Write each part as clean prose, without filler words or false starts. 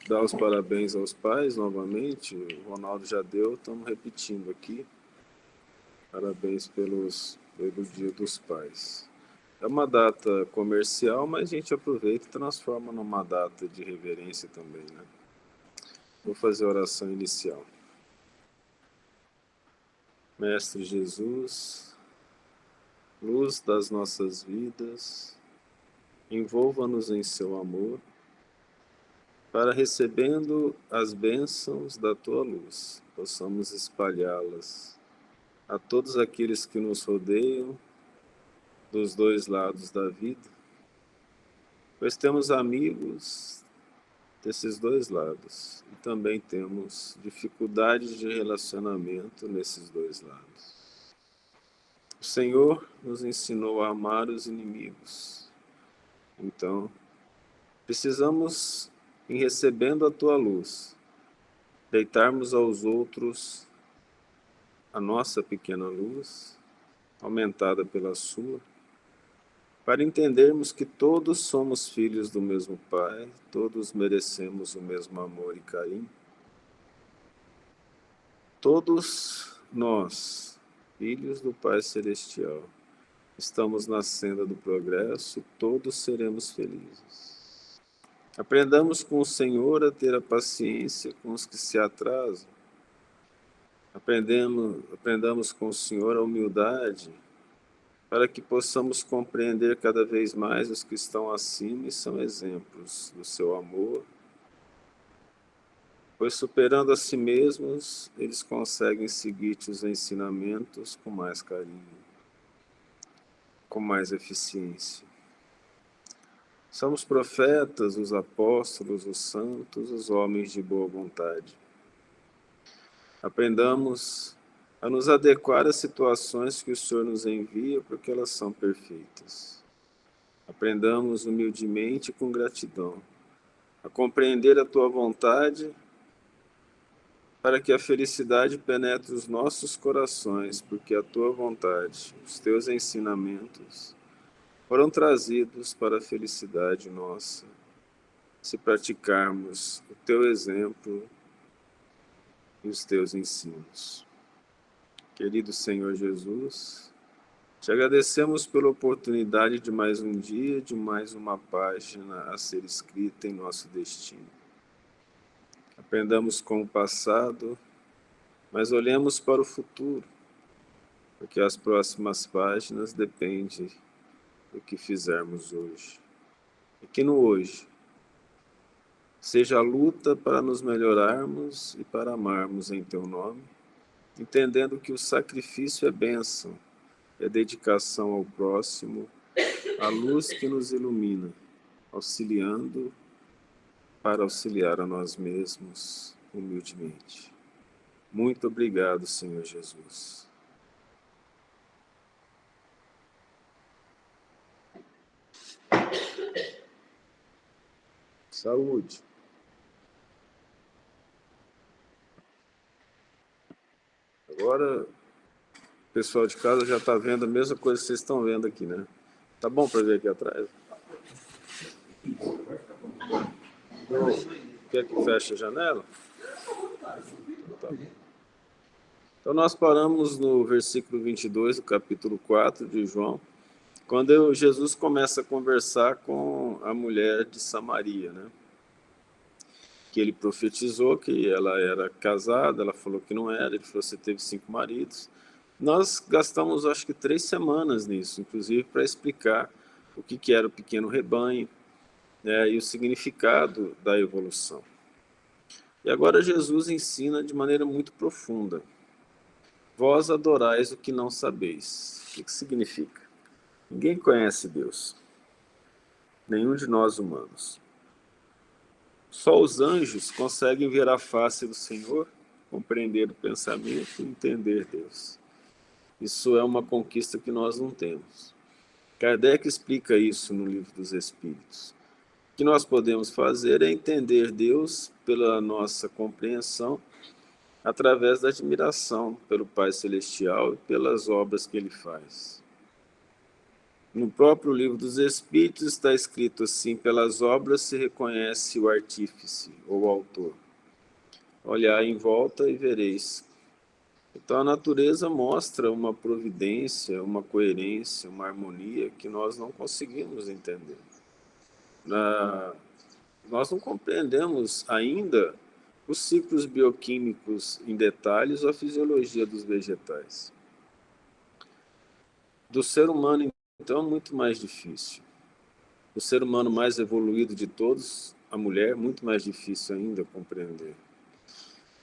dar os parabéns aos pais novamente. O Ronaldo já deu, estamos repetindo aqui. Parabéns pelo Dia dos Pais. É uma data comercial, mas a gente aproveita e transforma numa data de reverência também, né? Vou fazer a oração inicial. Mestre Jesus, luz das nossas vidas, envolva-nos em seu amor, para recebendo as bênçãos da tua luz, possamos espalhá-las a todos aqueles que nos rodeiam dos dois lados da vida, pois temos amigos desses dois lados e também temos dificuldades de relacionamento nesses dois lados. O Senhor nos ensinou a amar os inimigos, então precisamos, em recebendo a tua luz, deitarmos aos outros a nossa pequena luz, aumentada pela sua, para entendermos que todos somos filhos do mesmo Pai, todos merecemos o mesmo amor e carinho. Todos nós, filhos do Pai Celestial, estamos na senda do progresso, todos seremos felizes. Aprendamos com o Senhor a ter a paciência com os que se atrasam. Aprendamos com o Senhor a humildade, para que possamos compreender cada vez mais os que estão acima e são exemplos do seu amor, pois superando a si mesmos, eles conseguem seguir-te os ensinamentos com mais carinho, com mais eficiência. São os profetas, os apóstolos, os santos, os homens de boa vontade. Aprendamos a nos adequar às situações que o Senhor nos envia, porque elas são perfeitas. Aprendamos humildemente e com gratidão a compreender a Tua vontade, para que a felicidade penetre os nossos corações, porque a Tua vontade, os Teus ensinamentos, foram trazidos para a felicidade nossa, se praticarmos o Teu exemplo e os Teus ensinos. Querido Senhor Jesus, te agradecemos pela oportunidade de mais um dia, de mais uma página a ser escrita em nosso destino. Aprendamos com o passado, mas olhemos para o futuro, porque as próximas páginas dependem do que fizermos hoje. E que no hoje seja a luta para nos melhorarmos e para amarmos em Teu nome, entendendo que o sacrifício é bênção, é dedicação ao próximo, a luz que nos ilumina, auxiliando para auxiliar a nós mesmos humildemente. Muito obrigado, Senhor Jesus. Saúde. Agora, o pessoal de casa já está vendo a mesma coisa que vocês estão vendo aqui, né? Tá bom para ver aqui atrás? Quer que feche a janela? Tá bom. Então, nós paramos no versículo 22 do capítulo 4 de João, quando Jesus começa a conversar com a mulher de Samaria, né? Que ele profetizou que ela era casada, ela falou que não era, ele falou que você teve 5 maridos. Nós gastamos, acho que 3 semanas nisso, inclusive para explicar o que era o pequeno rebanho, né, e o significado da evolução. E agora Jesus ensina de maneira muito profunda. Vós adorais o que não sabeis. O que significa? Ninguém conhece Deus, nenhum de nós humanos. Só os anjos conseguem ver a face do Senhor, compreender o pensamento e entender Deus. Isso é uma conquista que nós não temos. Kardec explica isso no Livro dos Espíritos. O que nós podemos fazer é entender Deus pela nossa compreensão, através da admiração pelo Pai Celestial e pelas obras que Ele faz. No próprio livro dos Espíritos está escrito assim: pelas obras se reconhece o artífice ou o autor. Olhai em volta e vereis. Então a natureza mostra uma providência, uma coerência, uma harmonia que nós não conseguimos entender. Nós não compreendemos ainda os ciclos bioquímicos em detalhes ou a fisiologia dos vegetais. Do ser humano, então, é muito mais difícil. O ser humano mais evoluído de todos, a mulher, muito mais difícil ainda compreender.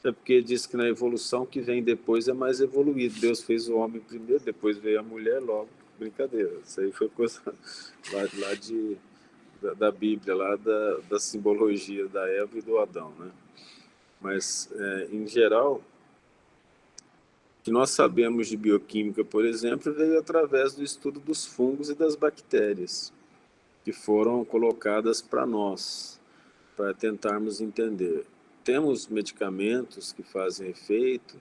É porque diz que na evolução que vem depois é mais evoluído. Deus fez o homem primeiro, depois veio a mulher logo. Brincadeira, isso aí foi coisa da Bíblia, lá da simbologia da Eva e do Adão, né? Mas, em geral, o que nós sabemos de bioquímica, por exemplo, veio através do estudo dos fungos e das bactérias, que foram colocadas para nós, para tentarmos entender. Temos medicamentos que fazem efeito,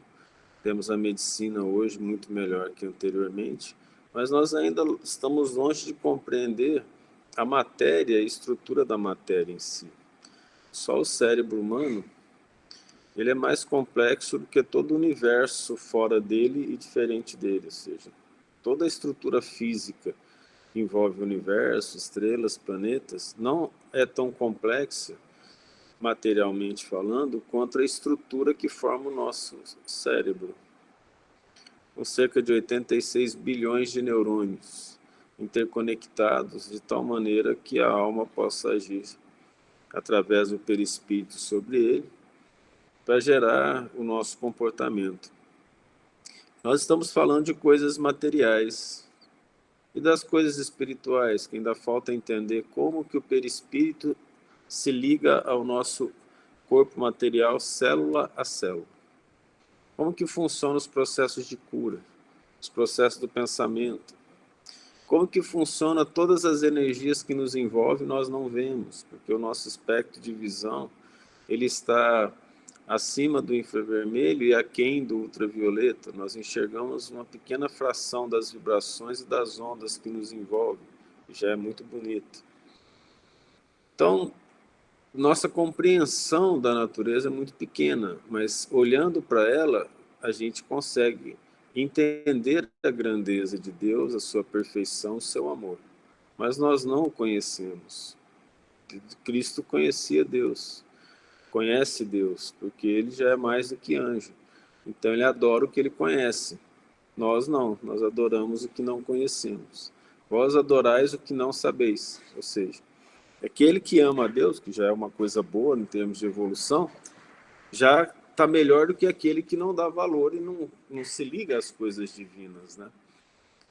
temos a medicina hoje muito melhor que anteriormente, mas nós ainda estamos longe de compreender a matéria, a estrutura da matéria em si. Só o cérebro humano, ele é mais complexo do que todo o universo fora dele e diferente dele, ou seja, toda a estrutura física que envolve o universo, estrelas, planetas, não é tão complexa, materialmente falando, quanto a estrutura que forma o nosso cérebro, com cerca de 86 bilhões de neurônios interconectados de tal maneira que a alma possa agir através do perispírito sobre ele para gerar o nosso comportamento. Nós estamos falando de coisas materiais e das coisas espirituais, que ainda falta entender como que o perispírito se liga ao nosso corpo material, célula a célula. Como que funcionam os processos de cura, os processos do pensamento, como que funciona todas as energias que nos envolvem, nós não vemos, porque o nosso espectro de visão, ele está acima do infravermelho e aquém do ultravioleta. Nós enxergamos uma pequena fração das vibrações e das ondas que nos envolvem, já é muito bonito. Então, nossa compreensão da natureza é muito pequena, mas olhando para ela, a gente consegue entender a grandeza de Deus, a sua perfeição, o seu amor. Mas nós não o conhecemos. Cristo conhecia Deus, conhece Deus, porque ele já é mais do que anjo. Então ele adora o que ele conhece. Nós não, nós adoramos o que não conhecemos. Vós adorais o que não sabeis, ou seja, aquele que ama a Deus, que já é uma coisa boa em termos de evolução, já está melhor do que aquele que não dá valor e não se liga às coisas divinas, né?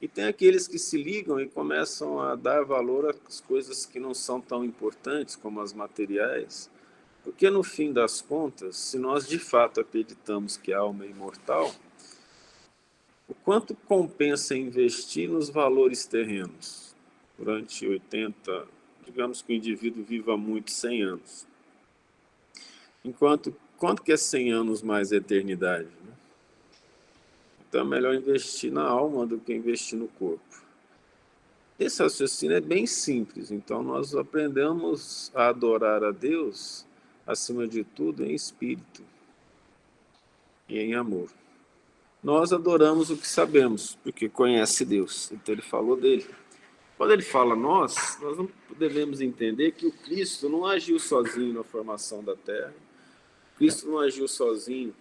E tem aqueles que se ligam e começam a dar valor às coisas que não são tão importantes, como as materiais, porque no fim das contas, se nós de fato acreditamos que a alma é imortal, o quanto compensa investir nos valores terrenos durante 80, digamos que o indivíduo viva muito, 100 anos. Quanto que é 100 anos mais eternidade? Né? Então é melhor investir na alma do que investir no corpo. Esse raciocínio é bem simples, então nós aprendemos a adorar a Deus, acima de tudo, em espírito e em amor. Nós adoramos o que sabemos, porque conhece Deus, então ele falou dele. Quando ele fala nós não devemos entender que o Cristo não agiu sozinho na formação da Terra, Cristo não agiu sozinho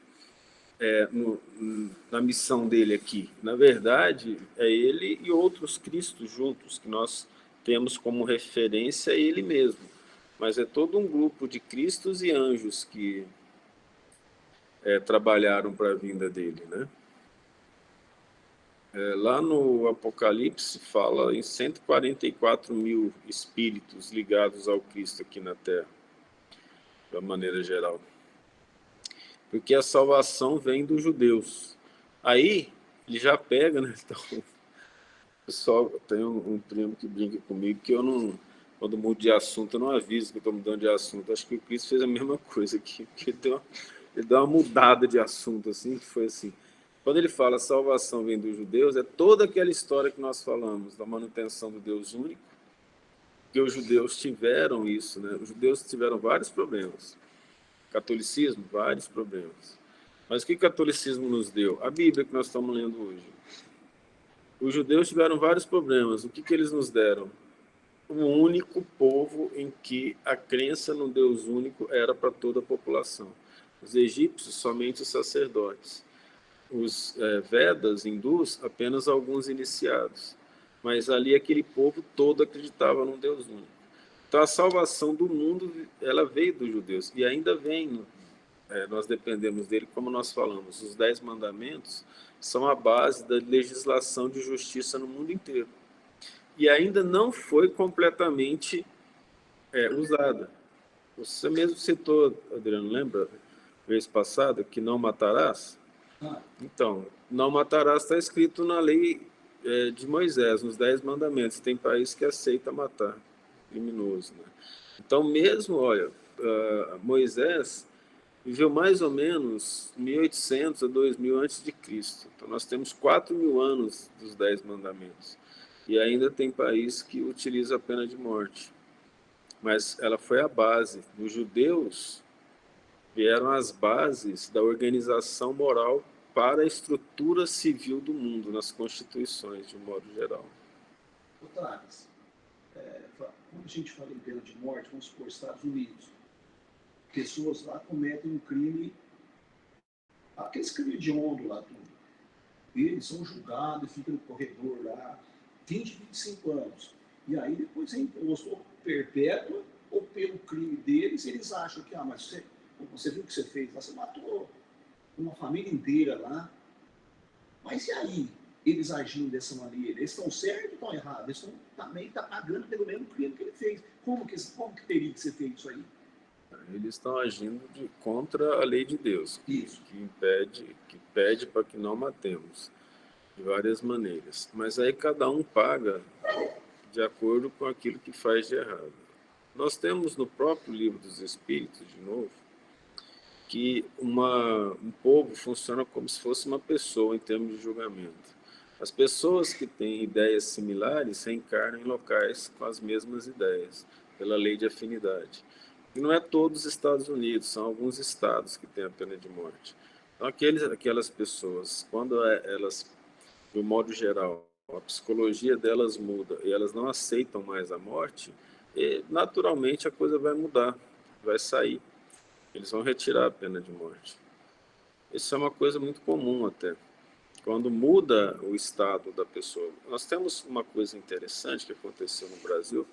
na missão dele aqui. Na verdade, é ele e outros Cristos juntos, que nós temos como referência ele mesmo. Mas é todo um grupo de Cristos e anjos que trabalharam para a vinda dele, né? Lá no Apocalipse fala em 144 mil espíritos ligados ao Cristo aqui na Terra, de uma maneira geral. Porque a salvação vem dos judeus. Aí, ele já pega, né? Então, pessoal, tem um primo que brinca comigo que eu não, quando mudo de assunto, eu não aviso que eu estou mudando de assunto. Acho que o Cristo fez a mesma coisa aqui, porque ele deu uma mudada de assunto, assim, que foi assim. Quando ele fala salvação vem dos judeus, é toda aquela história que nós falamos, da manutenção do Deus único, que os judeus tiveram isso, né? Os judeus tiveram vários problemas. Catolicismo, vários problemas. Mas o que o catolicismo nos deu? A Bíblia que nós estamos lendo hoje. Os judeus tiveram vários problemas. O que eles nos deram? Um único povo em que a crença no Deus único era para toda a população. Os egípcios, somente os sacerdotes. Os Vedas hindus, apenas alguns iniciados. Mas ali aquele povo todo acreditava num Deus único. Então a salvação do mundo, ela veio dos judeus e ainda vem. Nós dependemos dele, como nós falamos. Os 10 mandamentos são a base da legislação de justiça no mundo inteiro. E ainda não foi completamente usada. Você mesmo citou, Adriano, lembra, vez passada, que não matarás? Então, não matarás está escrito na lei de Moisés, nos 10 mandamentos. Tem país que aceita matar, criminoso, né? Então, mesmo, olha, Moisés viveu mais ou menos 1800 a 2000 antes de Cristo. Então, nós temos 4.000 anos dos 10 mandamentos. E ainda tem país que utiliza a pena de morte. Mas ela foi a base. Dos judeus vieram as bases da organização moral para a estrutura civil do mundo, nas constituições, de um modo geral. Thales, quando a gente fala em pena de morte, vamos supor, Estados Unidos, pessoas lá cometem um crime, aqueles crimes de onda lá, tudo. Eles são julgados, ficam no corredor lá, 20, 25 anos. E aí depois é imposto ou perpétua, ou pelo crime deles, eles acham que, mas você viu o que você fez lá, você matou uma família inteira lá. Mas e aí, eles agindo dessa maneira? Eles estão certos ou estão errados? Eles também estão pagando pelo mesmo crime que ele fez. Como que teria que ser feito isso aí? Eles estão agindo contra a lei de Deus, Isso. que pede para que não matemos, de várias maneiras. Mas aí cada um paga de acordo com aquilo que faz de errado. Nós temos no próprio livro dos Espíritos, de novo, que um povo funciona como se fosse uma pessoa em termos de julgamento. As pessoas que têm ideias similares reencarnam em locais com as mesmas ideias, pela lei de afinidade. E não é todos os Estados Unidos, são alguns estados que têm a pena de morte. Então, aquelas pessoas, quando elas, de um modo geral, a psicologia delas muda e elas não aceitam mais a morte, naturalmente a coisa vai mudar, vai sair. Eles vão retirar a pena de morte. Isso é uma coisa muito comum até. Quando muda o estado da pessoa. Nós temos uma coisa interessante que aconteceu no Brasil,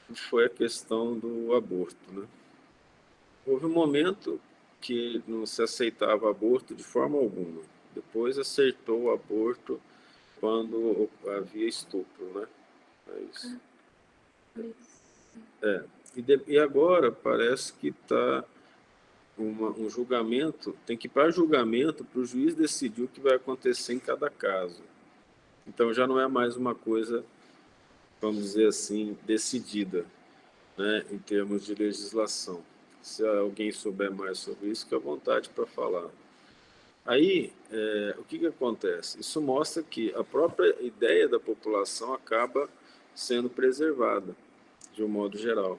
que foi a questão do aborto, né? Houve um momento que não se aceitava aborto de forma alguma. Depois aceitou o aborto quando havia estupro, né? É isso. E agora parece que está um julgamento, tem que ir para julgamento para o juiz decidir o que vai acontecer em cada caso. Então já não é mais uma coisa, vamos dizer assim, decidida, né, em termos de legislação. Se alguém souber mais sobre isso, fique à vontade para falar. Aí, o que acontece? Isso mostra que a própria ideia da população acaba sendo preservada, de um modo geral.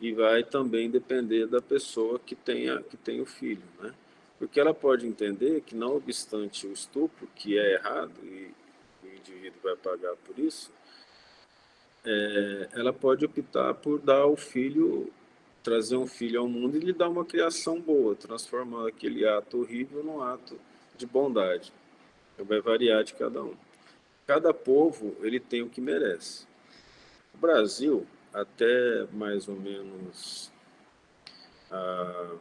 E vai também depender da pessoa que tem o filho, né? Porque ela pode entender que, não obstante o estupro, que é errado, e o indivíduo vai pagar por isso, ela pode optar por dar o filho, trazer um filho ao mundo e lhe dar uma criação boa, transformar aquele ato horrível num ato de bondade. Vai variar de cada um. Cada povo, ele tem o que merece. O Brasil, até mais ou menos a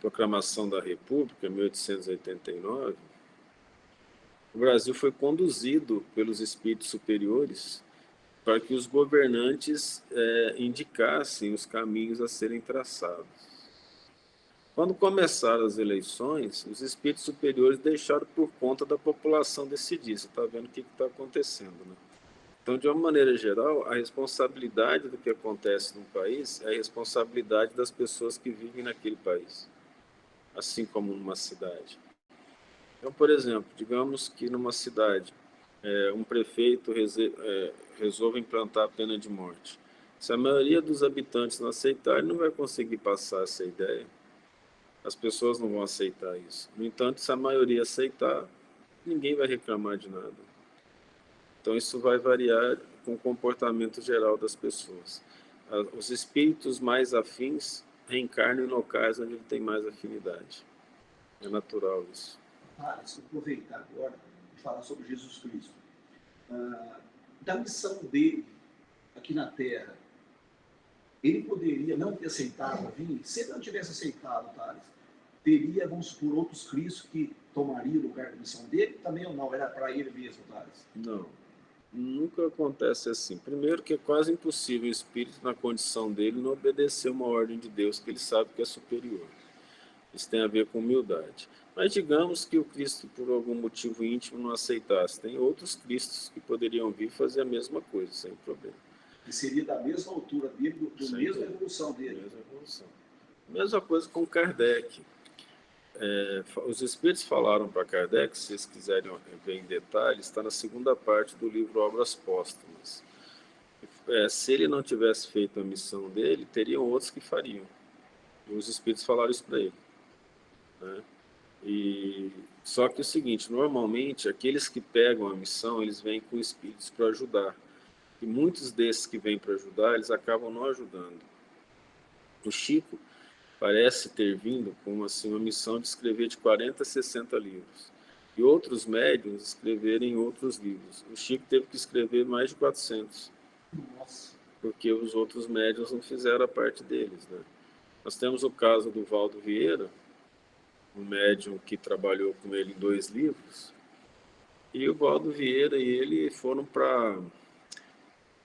proclamação da República, em 1889, o Brasil foi conduzido pelos espíritos superiores para que os governantes indicassem os caminhos a serem traçados. Quando começaram as eleições, os espíritos superiores deixaram por conta da população decidir. Você está vendo o que está acontecendo, né? Então, de uma maneira geral, a responsabilidade do que acontece no país é a responsabilidade das pessoas que vivem naquele país, assim como numa cidade. Então, por exemplo, digamos que numa cidade um prefeito resolve implantar a pena de morte. Se a maioria dos habitantes não aceitar, ele não vai conseguir passar essa ideia. As pessoas não vão aceitar isso. No entanto, se a maioria aceitar, ninguém vai reclamar de nada. Então, isso vai variar com o comportamento geral das pessoas. Os espíritos mais afins reencarnam em locais onde ele tem mais afinidade. É natural isso. Se aproveitar agora e falar sobre Jesus Cristo. Da missão dele aqui na Terra, ele poderia não ter aceitado vir? Se ele não tivesse aceitado, Thales, teria, vamos supor, outros Cristos que tomariam o lugar da missão dele? Também ou não? Era para ele mesmo, Thales? Não. Nunca acontece assim. Primeiro que é quase impossível o espírito, na condição dele, não obedecer uma ordem de Deus que ele sabe que é superior. Isso tem a ver com humildade. Mas digamos que o Cristo, por algum motivo íntimo, não aceitasse. Tem outros Cristos que poderiam vir fazer a mesma coisa, sem problema. E seria da mesma altura dele, da mesma evolução dele. Mesma evolução. Mesma coisa com Kardec. Os espíritos falaram para Kardec, se vocês quiserem ver em detalhes, está na segunda parte do livro Obras Póstumas. Se ele não tivesse feito a missão dele, teriam outros que fariam. E os espíritos falaram isso para ele. Né? Só que é o seguinte, normalmente, aqueles que pegam a missão, eles vêm com espíritos para ajudar. E muitos desses que vêm para ajudar, eles acabam não ajudando. O Chico parece ter vindo com assim, uma missão de escrever de 40 a 60 livros. E outros médiuns escreverem outros livros. O Chico teve que escrever mais de 400. Nossa. Porque os outros médiuns não fizeram a parte deles. Né? Nós temos o caso do Valdo Vieira, um médium que trabalhou com ele em 2 livros. E o Valdo Vieira e ele foram para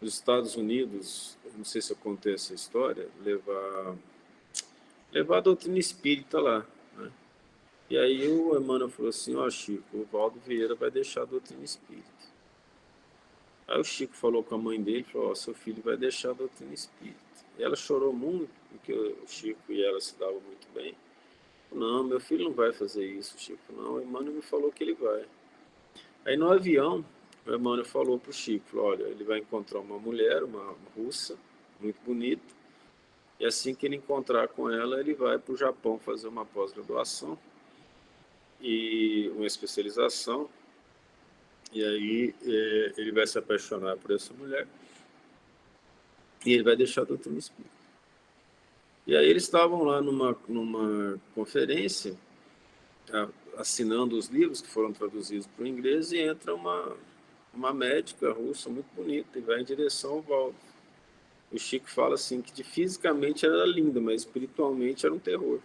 os Estados Unidos, não sei se eu contei essa história, levar a doutrina espírita lá. Né? E aí o Emmanuel falou assim, Chico, o Valdo Vieira vai deixar a doutrina espírita. Aí o Chico falou com a mãe dele, falou, seu filho vai deixar a doutrina espírita. E ela chorou muito, porque o Chico e ela se davam muito bem. Não, meu filho não vai fazer isso, Chico. Não, o Emmanuel me falou que ele vai. Aí no avião, o Emmanuel falou para o Chico, falou, olha, ele vai encontrar uma mulher, uma russa, muito bonita, e assim que ele encontrar com ela, ele vai para o Japão fazer uma pós-graduação e uma especialização, e aí ele vai se apaixonar por essa mulher e ele vai deixar a doutrina espírita. E aí eles estavam lá numa conferência, assinando os livros que foram traduzidos para o inglês, e entra uma médica russa muito bonita e vai em direção ao Valdo. O Chico fala assim que fisicamente ela era linda, mas espiritualmente era um terror.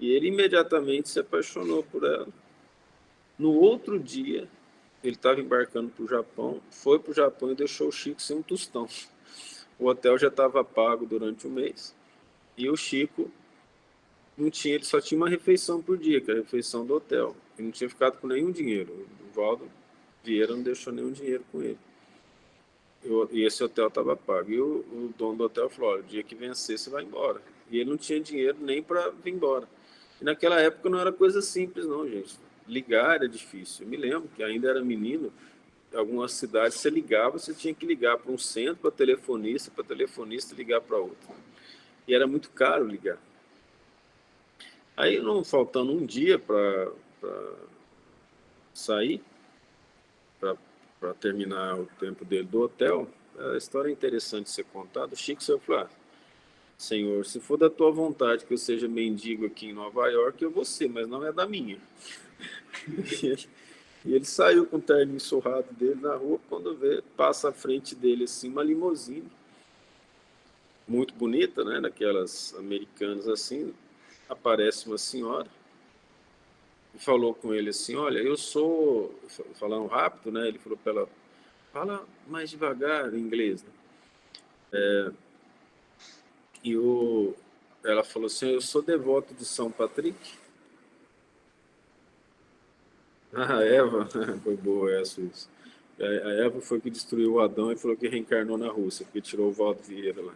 E ele imediatamente se apaixonou por ela. No outro dia, ele estava embarcando para o Japão, foi para o Japão e deixou o Chico sem um tostão. O hotel já estava pago durante o mês. E o Chico ele só tinha uma refeição por dia, que era a refeição do hotel. Ele não tinha ficado com nenhum dinheiro. O Valdo Vieira não deixou nenhum dinheiro com ele. E esse hotel estava pago. E o dono do hotel falou, olha, o dia que vencer você vai embora. E ele não tinha dinheiro nem para vir embora. E naquela época não era coisa simples não, gente. Ligar era difícil. Eu me lembro que ainda era menino, em algumas cidades você ligava, você tinha que ligar para um centro, para telefonista ligar para outro. E era muito caro ligar. Aí, não faltando um dia para sair, para terminar o tempo dele do hotel, a história é interessante de ser contada. O Chico falou, Senhor, se for da tua vontade que eu seja mendigo aqui em Nova York, eu vou ser, mas não é da minha. E ele saiu com o terninho surrado dele na rua, quando vê, passa à frente dele assim, uma limusine, muito bonita, né, daquelas americanas assim, aparece uma senhora, e falou com ele assim, olha, eu sou, falando rápido, né, ele falou para ela, fala mais devagar em inglês, né? Ela falou assim, eu sou devoto de São Patrick. A Eva, foi boa essa isso. A Eva foi que destruiu o Adão e falou que reencarnou na Rússia, porque tirou o Valdo Vieira lá.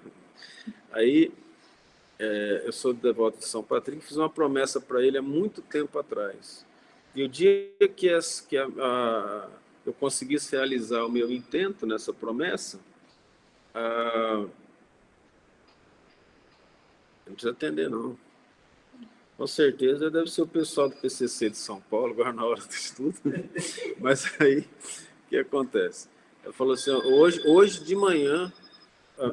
Aí, eu sou devoto de São Patrick, fiz uma promessa para ele há muito tempo atrás. E o dia eu conseguisse realizar o meu intento nessa promessa, não precisa atender, não. Com certeza deve ser o pessoal do PCC de São Paulo, agora na hora do estudo. Mas aí, o que acontece? Ela falou assim, hoje de manhã,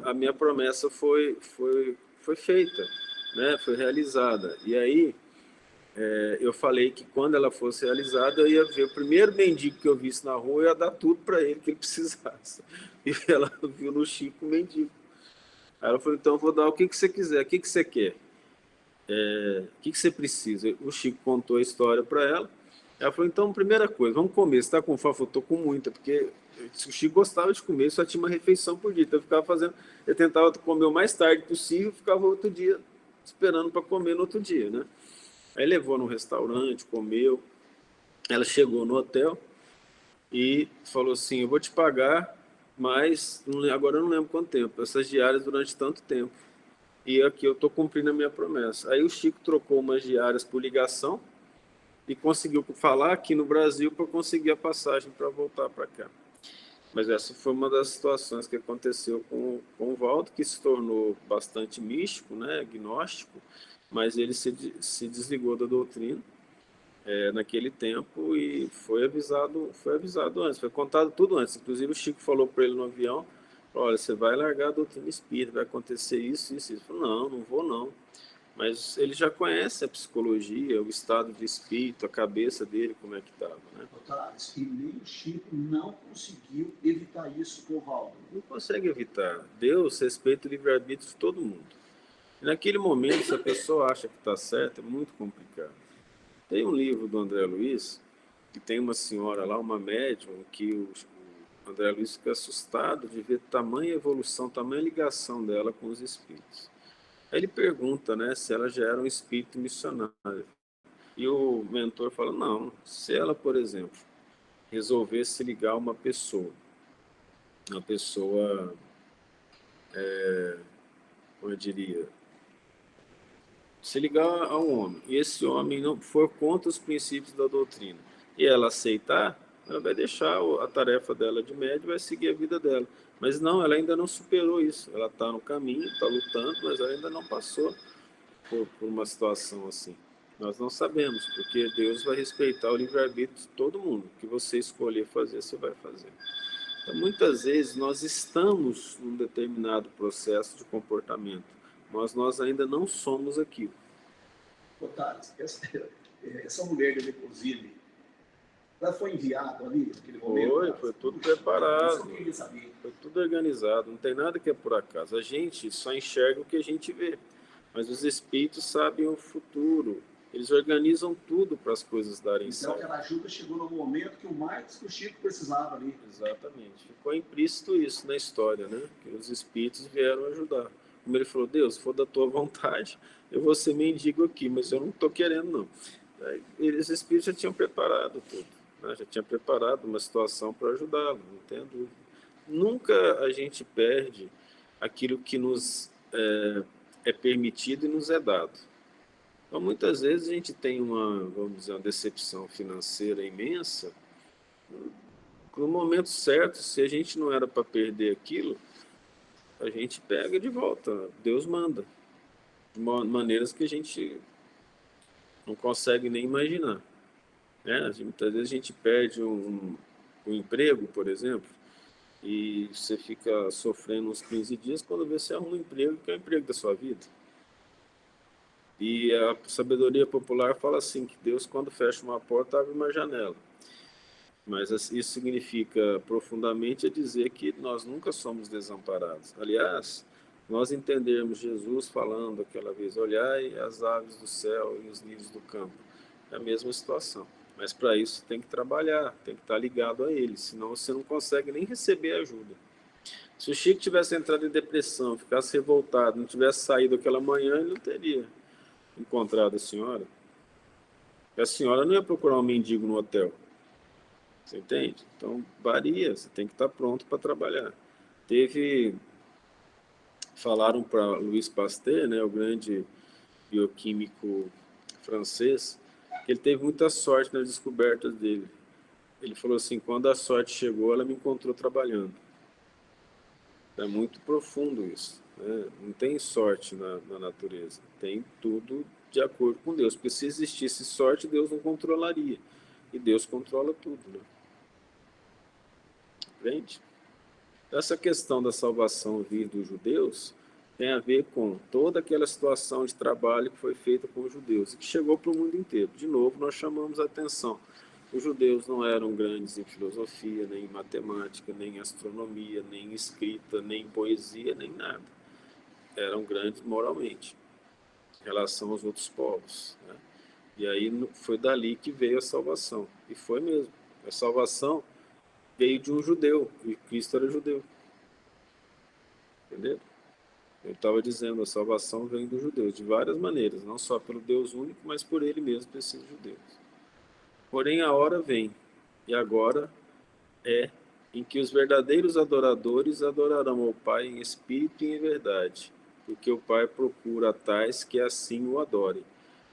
a minha promessa foi feita, né? Foi realizada. E aí, eu falei que quando ela fosse realizada, eu ia ver o primeiro mendigo que eu visse na rua, eu ia dar tudo para ele que ele precisasse. E ela viu no Chico o mendigo. Aí ela falou, então eu vou dar o que você quiser, o que você quer? O que você precisa? O Chico contou a história para ela. Ela falou, então, primeira coisa, vamos comer. Você está com fome? Eu estou com muita, porque o Chico gostava de comer, só tinha uma refeição por dia. Então, eu tentava comer o mais tarde possível, ficava outro dia esperando para comer no outro dia, né? Aí levou no restaurante, comeu. Ela chegou no hotel e falou assim, eu vou te pagar, mas agora eu não lembro quanto tempo, essas diárias durante tanto tempo. E aqui eu estou cumprindo a minha promessa. Aí o Chico trocou umas diárias por ligação e conseguiu falar aqui no Brasil para conseguir a passagem para voltar para cá. Mas essa foi uma das situações que aconteceu com o Valdo, que se tornou bastante místico, né, agnóstico, mas ele se desligou da doutrina naquele tempo e foi avisado antes, foi contado tudo antes. Inclusive o Chico falou para ele no avião, olha, você vai largar a doutrina espírita, vai acontecer isso, isso, isso. Ele falou, não vou não. Mas ele já conhece a psicologia, o estado de espírito, a cabeça dele, como é que estava, né? Tales, e nem o Chico não conseguiu evitar isso com o Valdo. Não consegue evitar. Deus respeita o livre-arbítrio de todo mundo. E naquele momento, se a pessoa acha que está certa, é muito complicado. Tem um livro do André Luiz, que tem uma senhora lá, uma médium, que o André Luiz fica assustado de ver tamanha evolução, tamanha ligação dela com os espíritos. Aí ele pergunta, né, se ela já era um espírito missionário. E o mentor fala, não, se ela, por exemplo, resolvesse ligar uma pessoa, como eu diria, se ligar a um homem, e esse homem não for contra os princípios da doutrina, e ela aceitar, ela vai deixar a tarefa dela de médium e vai seguir a vida dela. Mas não, ela ainda não superou isso. Ela está no caminho, está lutando, mas ela ainda não passou por uma situação assim. Nós não sabemos, porque Deus vai respeitar o livre-arbítrio de todo mundo. O que você escolher fazer, você vai fazer. Então, muitas vezes, nós estamos num determinado processo de comportamento, mas nós ainda não somos aquilo. Tales, essa mulher de Leposile, ela foi enviada ali naquele momento? Foi tudo preparado, Eu queria saber. foi tudo organizado, não tem nada que é por acaso. A gente só enxerga o que a gente vê, mas os espíritos sabem o futuro. Eles organizam tudo para as coisas darem certo. Então, aquela ajuda chegou no momento que o Marcos e o Chico precisavam ali. Exatamente. Ficou implícito isso na história, né? Que os espíritos vieram ajudar. Como ele falou, Deus, se for da tua vontade, eu vou ser mendigo aqui, mas eu não estou querendo, não. Aí, os espíritos já tinham preparado tudo, né? Já tinham preparado uma situação para ajudá-lo, não tenha dúvida. Nunca a gente perde aquilo que nos é permitido e nos é dado. Então, muitas vezes a gente tem vamos dizer, uma decepção financeira imensa. No momento certo, se a gente não era para perder aquilo, a gente pega de volta. Deus manda. De maneiras que a gente não consegue nem imaginar. Né? Muitas vezes a gente perde um emprego, por exemplo, e você fica sofrendo uns 15 dias, quando você arruma um emprego, que é o emprego da sua vida. E a sabedoria popular fala assim, que Deus, quando fecha uma porta, abre uma janela. Mas isso significa profundamente dizer que nós nunca somos desamparados. Aliás, nós entendermos Jesus falando aquela vez, olhai as aves do céu e os lírios do campo. É a mesma situação. Mas para isso tem que trabalhar, tem que estar ligado a ele, senão você não consegue nem receber ajuda. Se o Chico tivesse entrado em depressão, ficasse revoltado, não tivesse saído aquela manhã, ele não teria encontrado a senhora. A senhora não ia procurar um mendigo no hotel. Você entende? Então, varia, você tem que estar pronto para trabalhar. Falaram para Louis Pasteur, né, o grande bioquímico francês, Ele teve muita sorte nas descobertas dele. Ele falou assim, quando a sorte chegou, ela me encontrou trabalhando. É muito profundo isso, né? Não tem sorte na natureza, tem tudo de acordo com Deus, porque se existisse sorte, Deus não controlaria, e Deus controla tudo, né? Entende? Essa questão da salvação vir dos judeus tem a ver com toda aquela situação de trabalho que foi feita com os judeus e que chegou para o mundo inteiro. De novo, nós chamamos a atenção. Os judeus não eram grandes em filosofia, nem em matemática, nem em astronomia, nem em escrita, nem em poesia, nem nada. Eram grandes moralmente, em relação aos outros povos, né? E aí foi dali que veio a salvação. E foi mesmo. A salvação veio de um judeu, e Cristo era judeu. Entendeu? Eu estava dizendo, a salvação vem dos judeus, de várias maneiras, não só pelo Deus único, mas por ele mesmo, por esses judeus. Porém, a hora vem, e agora é em que os verdadeiros adoradores adorarão ao Pai em espírito e em verdade, porque o Pai procura tais que assim o adorem.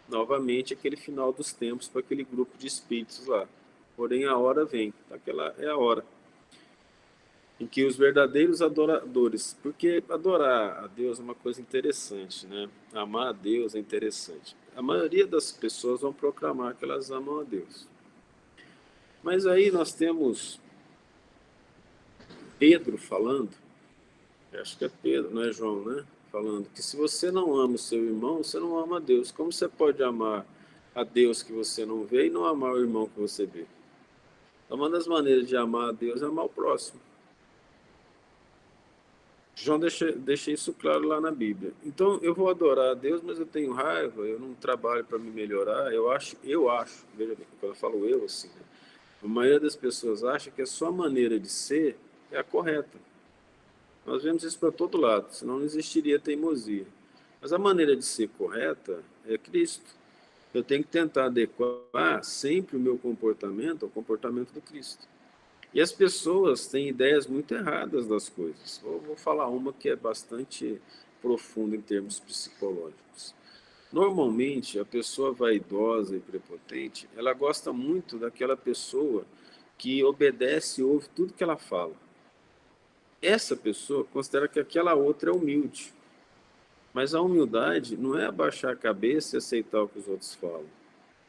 Novamente, aquele final dos tempos para aquele grupo de espíritos lá. Porém, a hora vem, aquela é a hora em que os verdadeiros adoradores, porque adorar a Deus é uma coisa interessante, né? Amar a Deus é interessante. A maioria das pessoas vão proclamar que elas amam a Deus. Mas aí nós temos Pedro falando, acho que é Pedro, não é João, né? Falando que se você não ama o seu irmão, você não ama a Deus. Como você pode amar a Deus que você não vê e não amar o irmão que você vê? Então, uma das maneiras de amar a Deus é amar o próximo. João deixa isso claro lá na Bíblia. Então, eu vou adorar a Deus, mas eu tenho raiva, eu não trabalho para me melhorar. Eu acho, veja bem, quando eu falo eu, assim, né? A maioria das pessoas acha que a sua maneira de ser é a correta. Nós vemos isso para todo lado, senão não existiria teimosia. Mas a maneira de ser correta é Cristo. Eu tenho que tentar adequar sempre o meu comportamento ao comportamento do Cristo. E as pessoas têm ideias muito erradas das coisas. Vou falar uma que é bastante profunda em termos psicológicos. Normalmente, a pessoa vaidosa e prepotente, ela gosta muito daquela pessoa que obedece e ouve tudo que ela fala. Essa pessoa considera que aquela outra é humilde. Mas a humildade não é abaixar a cabeça e aceitar o que os outros falam.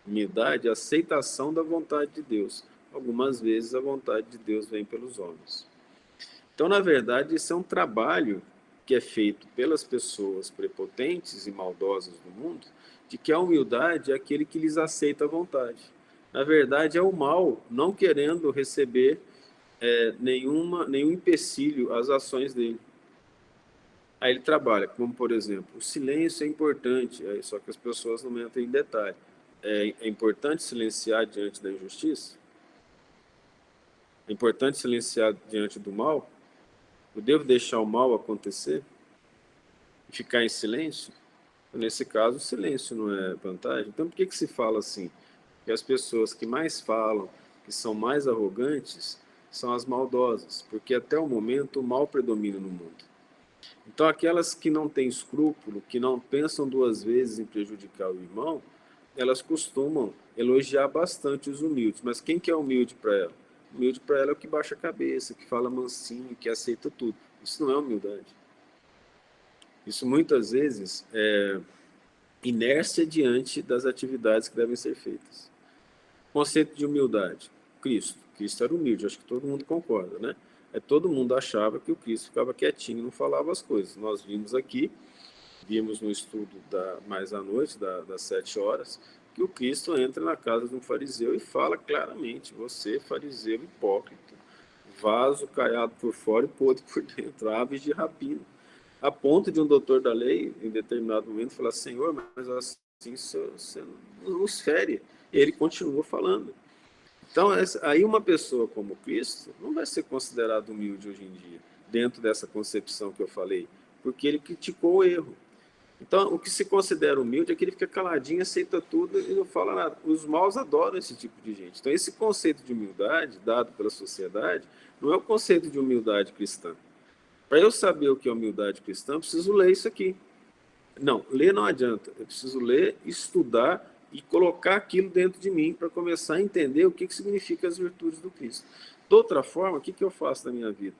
Humildade é a aceitação da vontade de Deus. Algumas vezes a vontade de Deus vem pelos homens. Então, na verdade, isso é um trabalho que é feito pelas pessoas prepotentes e maldosas do mundo, de que a humildade é aquele que lhes aceita a vontade. Na verdade, é o mal não querendo receber nenhum empecilho às ações dele. Aí ele trabalha, como por exemplo, o silêncio é importante, só que as pessoas não entram em detalhe. É importante silenciar diante da injustiça? É importante silenciar diante do mal? Eu devo deixar o mal acontecer e ficar em silêncio? Nesse caso, o silêncio não é vantagem. Então, por que se fala assim? Que as pessoas que mais falam, que são mais arrogantes, são as maldosas, porque até o momento o mal predomina no mundo. Então, aquelas que não têm escrúpulo, que não pensam duas vezes em prejudicar o irmão, elas costumam elogiar bastante os humildes. Mas quem que é humilde para ela? Humilde para ela é o que baixa a cabeça, que fala mansinho, que aceita tudo. Isso não é humildade. Isso muitas vezes é inércia diante das atividades que devem ser feitas. Conceito de humildade. Cristo. Cristo era humilde, acho que todo mundo concorda, né? Todo mundo achava que o Cristo ficava quietinho, não falava as coisas. Nós vimos no estudo mais à noite, das 7 horas, que o Cristo entra na casa de um fariseu e fala claramente: você, fariseu hipócrita, vaso caiado por fora e podre por dentro, aves de rapina. A ponto de um doutor da lei, em determinado momento, falar: Senhor, mas assim você nos fere. E ele continua falando. Então, aí uma pessoa como Cristo não vai ser considerado humilde hoje em dia, dentro dessa concepção que eu falei, porque ele criticou o erro. Então, o que se considera humilde é que ele fica caladinho, aceita tudo e não fala nada. Os maus adoram esse tipo de gente. Então, esse conceito de humildade, dado pela sociedade, não é o conceito de humildade cristã. Para eu saber o que é humildade cristã, eu preciso ler isso aqui. Não, ler não adianta. Eu preciso ler, estudar e colocar aquilo dentro de mim para começar a entender o que significa as virtudes do Cristo. De outra forma, o que eu faço na minha vida?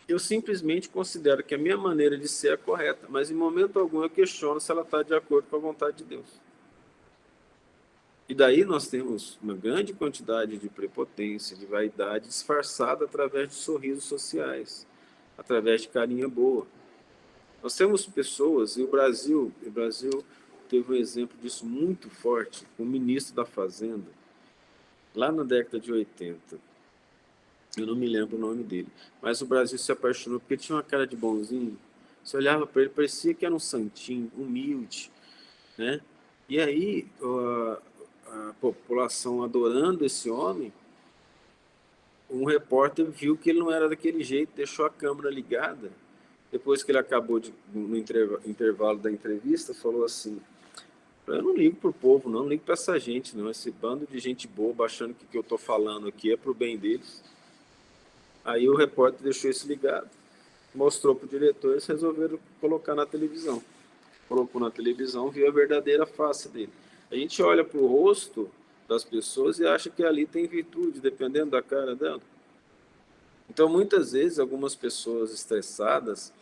Eu simplesmente considero que a minha maneira de ser é correta, mas em momento algum eu questiono se ela está de acordo com a vontade de Deus. E daí nós temos uma grande quantidade de prepotência, de vaidade disfarçada através de sorrisos sociais, através de carinha boa. Nós temos pessoas, e o Brasil teve um exemplo disso muito forte, com o ministro da Fazenda, lá na década de 80. Eu não me lembro o nome dele, mas o Brasil se apaixonou porque ele tinha uma cara de bonzinho. Você olhava para ele, parecia que era um santinho, humilde, né? E aí, a população adorando esse homem, um repórter viu que ele não era daquele jeito, deixou a câmera ligada. Depois que ele acabou no intervalo da entrevista, falou assim: eu não ligo para o povo, não ligo para essa gente, não. Esse bando de gente boba achando que o que eu estou falando aqui é para o bem deles. Aí o repórter deixou isso ligado, mostrou para o diretor, eles resolveram colocar na televisão. Colocou na televisão, viu a verdadeira face dele. A gente olha para o rosto das pessoas e acha que ali tem virtude, dependendo da cara dela. Então, muitas vezes, algumas pessoas estressadas,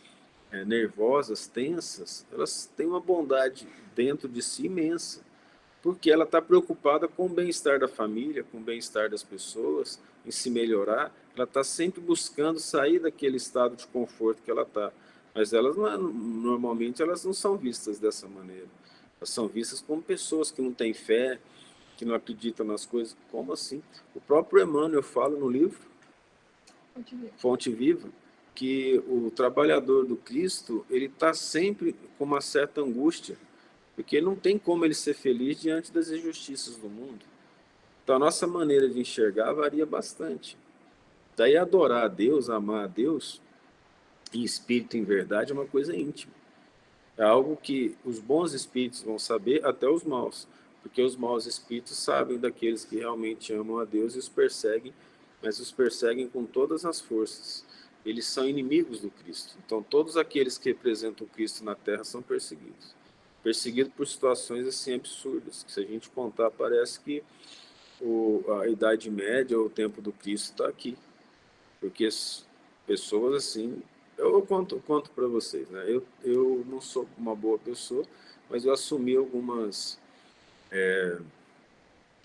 nervosas, tensas, elas têm uma bondade dentro de si imensa, porque ela está preocupada com o bem-estar da família, com o bem-estar das pessoas, em se melhorar. Ela está sempre buscando sair daquele estado de conforto que ela está. Mas elas normalmente elas não são vistas dessa maneira. Elas são vistas como pessoas que não têm fé, que não acreditam nas coisas. Como assim? O próprio Emmanuel fala no livro Fonte Viva que o trabalhador do Cristo ele está sempre com uma certa angústia, porque não tem como ele ser feliz diante das injustiças do mundo. Então, a nossa maneira de enxergar varia bastante. Daí, adorar a Deus, amar a Deus, em espírito e em verdade, é uma coisa íntima. É algo que os bons espíritos vão saber, até os maus, porque os maus espíritos sabem daqueles que realmente amam a Deus e os perseguem, mas os perseguem com todas as forças. Eles são inimigos do Cristo. Então, todos aqueles que representam o Cristo na Terra são perseguidos. Perseguido por situações assim absurdas, que se a gente contar, parece que a Idade Média ou o tempo do Cristo está aqui. Porque pessoas assim... Eu conto para vocês, né? Eu não sou uma boa pessoa, mas eu assumi algumas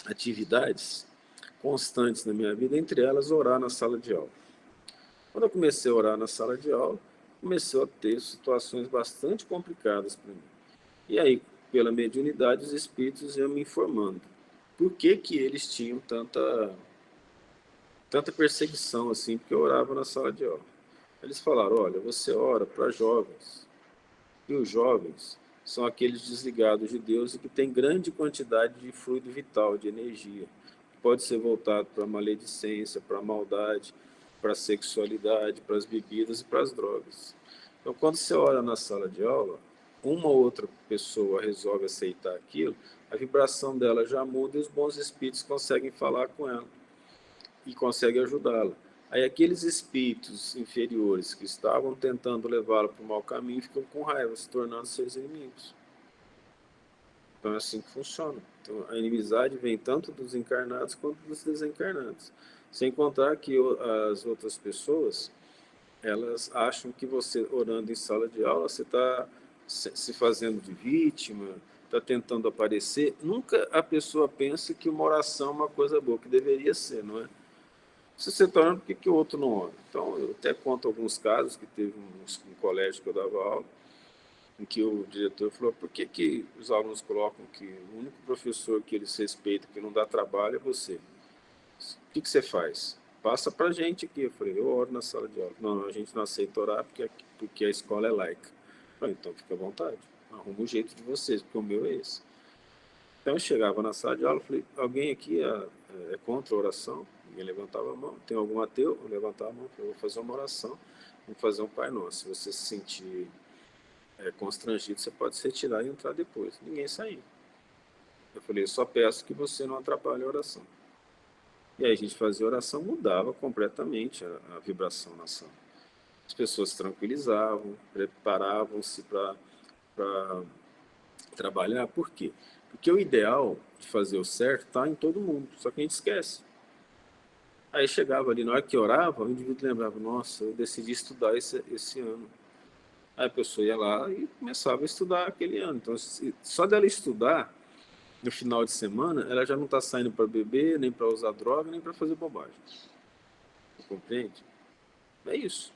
atividades constantes na minha vida, entre elas orar na sala de aula. Quando eu comecei a orar na sala de aula, comecei a ter situações bastante complicadas para mim. E aí, pela mediunidade, os espíritos iam me informando por que eles tinham tanta perseguição assim, porque eu orava na sala de aula. Eles falaram: olha, você ora para jovens, e os jovens são aqueles desligados de Deus e que têm grande quantidade de fluido vital, de energia, que pode ser voltado para a maledicência, para a maldade, para a sexualidade, para as bebidas e para as drogas. Então, quando você ora na sala de aula, uma ou outra pessoa resolve aceitar aquilo, a vibração dela já muda e os bons espíritos conseguem falar com ela e conseguem ajudá-la. Aí aqueles espíritos inferiores que estavam tentando levá-la para o mau caminho ficam com raiva, se tornando seus inimigos. Então é assim que funciona. Então, a inimizade vem tanto dos encarnados quanto dos desencarnados. Sem contar que as outras pessoas, elas acham que você, orando em sala de aula, você está se fazendo de vítima, está tentando aparecer. Nunca a pessoa pensa que uma oração é uma coisa boa, que deveria ser, não é? Se você está orando, por que o outro não ora? Então, eu até conto alguns casos que teve um colégio que eu dava aula, em que o diretor falou: por que os alunos colocam que o único professor que eles respeitam, que não dá trabalho, é você? O que você faz? Passa para a gente aqui. Eu falei: eu oro na sala de aula. Não, a gente não aceita orar porque a escola é laica. Eu falei: então fica à vontade, arruma o jeito de vocês, porque o meu é esse. Então eu chegava na sala de aula, falei: alguém aqui é contra a oração? Ninguém levantava a mão. Tem algum ateu? Eu levantava a mão. Eu vou fazer uma oração, vou fazer um Pai Nosso. Se você se sentir constrangido, você pode se retirar e entrar depois. Ninguém saiu. Eu falei: eu só peço que você não atrapalhe a oração. E aí a gente fazia a oração, mudava completamente a vibração na sala. As pessoas se tranquilizavam, preparavam-se para trabalhar. Por quê? Porque o ideal de fazer o certo está em todo mundo, só que a gente esquece. Aí chegava ali, na hora que orava, o indivíduo lembrava, nossa, eu decidi estudar esse ano. Aí a pessoa ia lá e começava a estudar aquele ano. Então, só dela estudar, no final de semana, ela já não está saindo para beber, nem para usar droga, nem para fazer bobagem. Você compreende? É isso.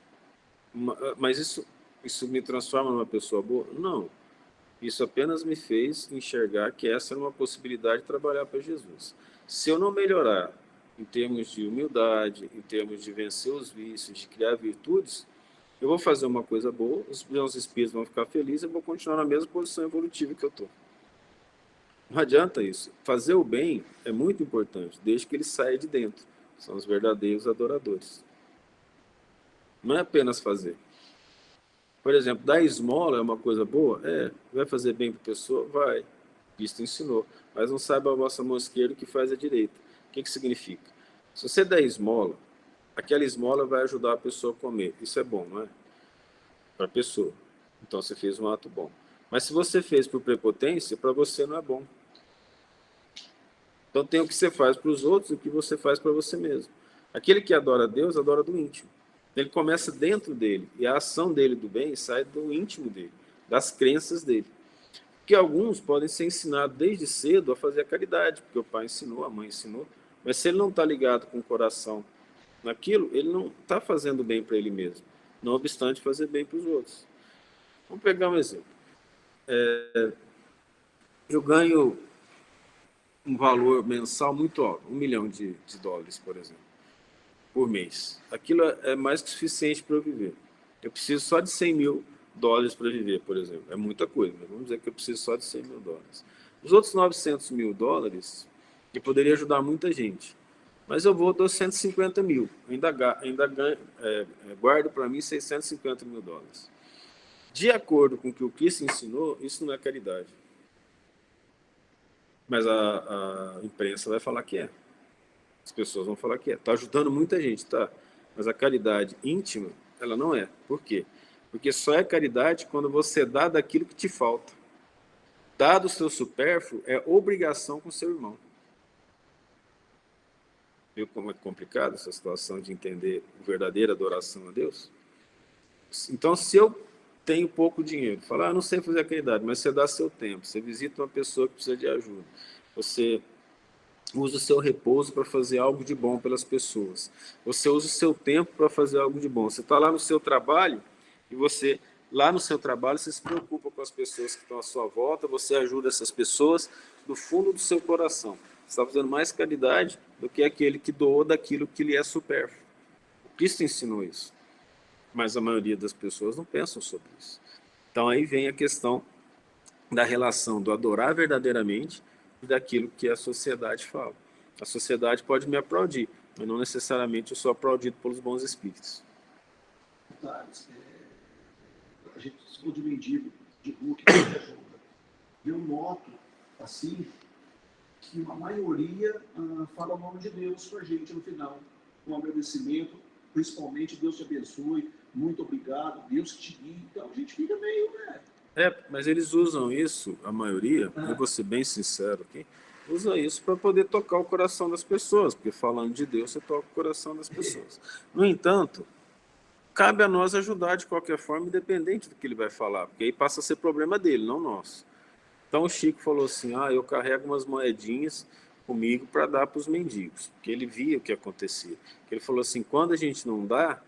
Mas isso me transforma numa pessoa boa? Não. Isso apenas me fez enxergar que essa era uma possibilidade de trabalhar para Jesus. Se eu não melhorar em termos de humildade, em termos de vencer os vícios, de criar virtudes, eu vou fazer uma coisa boa, os meus espíritos vão ficar felizes, eu vou continuar na mesma posição evolutiva que eu estou. Não adianta isso. Fazer o bem é muito importante, desde que ele saia de dentro. São os verdadeiros adoradores. Não é apenas fazer. Por exemplo, dar esmola é uma coisa boa? É. Vai fazer bem para a pessoa? Vai. Cristo ensinou. Mas não saiba a vossa mão esquerda o que faz a direita. O que significa? Se você der esmola, aquela esmola vai ajudar a pessoa a comer. Isso é bom, não é? Para a pessoa. Então você fez um ato bom. Mas se você fez por prepotência, para você não é bom. Então tem o que você faz para os outros e o que você faz para você mesmo. Aquele que adora a Deus, adora do íntimo. Ele começa dentro dele, e a ação dele do bem sai do íntimo dele, das crenças dele. Porque alguns podem ser ensinados desde cedo a fazer a caridade, porque o pai ensinou, a mãe ensinou, mas se ele não está ligado com o coração naquilo, ele não está fazendo bem para ele mesmo, não obstante fazer bem para os outros. Vamos pegar um exemplo. Eu ganho um valor mensal muito alto, $1 milhão de dólares, por exemplo, por mês. Aquilo é mais que suficiente para eu viver. Eu preciso só de $100 mil para viver, por exemplo. É muita coisa, mas vamos dizer que eu preciso só de $100 mil. Os outros $900 mil, eu poderia ajudar muita gente. Mas eu dou 150 mil. Ainda ganho, guardo para mim $650 mil. De acordo com o que o Cristo ensinou, isso não é caridade. Mas a imprensa vai falar que é. As pessoas vão falar que é. Está ajudando muita gente, tá? Mas a caridade íntima, ela não é. Por quê? Porque só é caridade quando você dá daquilo que te falta. Dar do seu supérfluo é obrigação com seu irmão. Viu como é complicado essa situação de entender a verdadeira adoração a Deus? Então, se eu tenho pouco dinheiro, falar, não sei fazer a caridade, mas você dá seu tempo, você visita uma pessoa que precisa de ajuda, você usa o seu repouso para fazer algo de bom pelas pessoas, você usa o seu tempo para fazer algo de bom, você está lá no seu trabalho e você, lá no seu trabalho, você se preocupa com as pessoas que estão à sua volta, você ajuda essas pessoas do fundo do seu coração. Você está fazendo mais caridade do que aquele que doou daquilo que lhe é supérfluo. O Cristo ensinou isso. Mas a maioria das pessoas não pensam sobre isso. Então aí vem a questão da relação do adorar verdadeiramente e daquilo que a sociedade fala. A sociedade pode me aplaudir, mas não necessariamente eu sou aplaudido pelos bons espíritos. A gente falou de mendigo, de rua, eu noto, assim, que a maioria fala o nome de Deus com a gente no final, com agradecimento, principalmente Deus te abençoe, muito obrigado, Deus te guie. Então a gente fica meio, mas eles usam isso, a maioria, eu vou ser bem sincero aqui, usa isso para poder tocar o coração das pessoas, porque falando de Deus, você toca o coração das pessoas. No entanto, cabe a nós ajudar de qualquer forma, independente do que ele vai falar, porque aí passa a ser problema dele, não nosso. Então o Chico falou assim, eu carrego umas moedinhas comigo para dar para os mendigos, porque ele via o que acontecia. Ele falou assim, quando a gente não dá,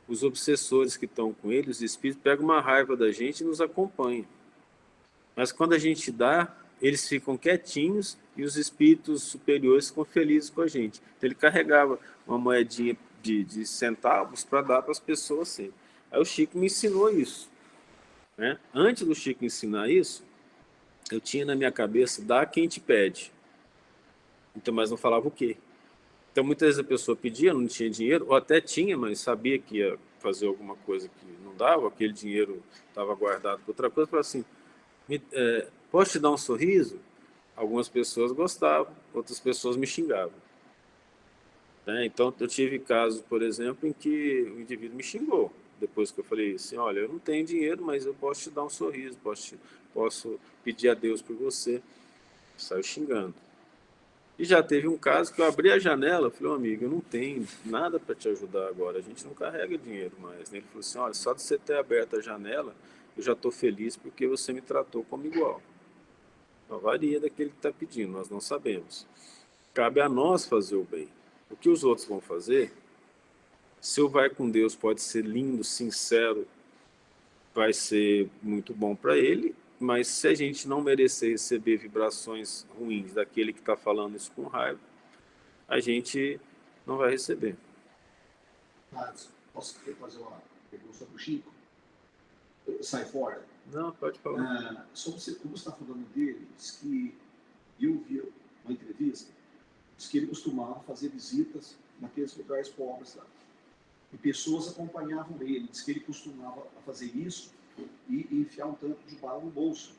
os obsessores que estão com ele, os espíritos, pegam uma raiva da gente e nos acompanham. Mas quando a gente dá, eles ficam quietinhos e os espíritos superiores ficam felizes com a gente. Então ele carregava uma moedinha de centavos para dar para as pessoas sempre. Aí o Chico me ensinou isso. Né? Antes do Chico ensinar isso, eu tinha na minha cabeça, dá quem te pede. Então, mas não falava o quê. Então, muitas vezes a pessoa pedia, não tinha dinheiro, ou até tinha, mas sabia que ia fazer alguma coisa que não dava, aquele dinheiro estava guardado para outra coisa, falava assim, posso te dar um sorriso? Algumas pessoas gostavam, outras pessoas me xingavam. Né? Então, eu tive casos, por exemplo, em que o indivíduo me xingou, depois que eu falei assim, olha, eu não tenho dinheiro, mas eu posso te dar um sorriso, posso pedir a Deus por você. Saiu xingando. E já teve um caso que eu abri a janela, falei, amigo, eu não tenho nada para te ajudar agora, a gente não carrega dinheiro mais. Ele falou assim, olha, só de você ter aberto a janela, eu já estou feliz porque você me tratou como igual. Não varia daquele que está pedindo, nós não sabemos. Cabe a nós fazer o bem. O que os outros vão fazer, se o vai com Deus pode ser lindo, sincero, vai ser muito bom para ele, mas se a gente não merecer receber vibrações ruins daquele que está falando isso com raiva, a gente não vai receber. Mas posso fazer uma pergunta sobre o Chico? Sai fora. Não, pode falar. Como você está falando dele, diz que eu vi uma entrevista, diz que ele costumava fazer visitas naqueles lugares pobres lá. E pessoas acompanhavam ele. Diz que ele costumava fazer isso e enfiar um tanto de bala no bolso.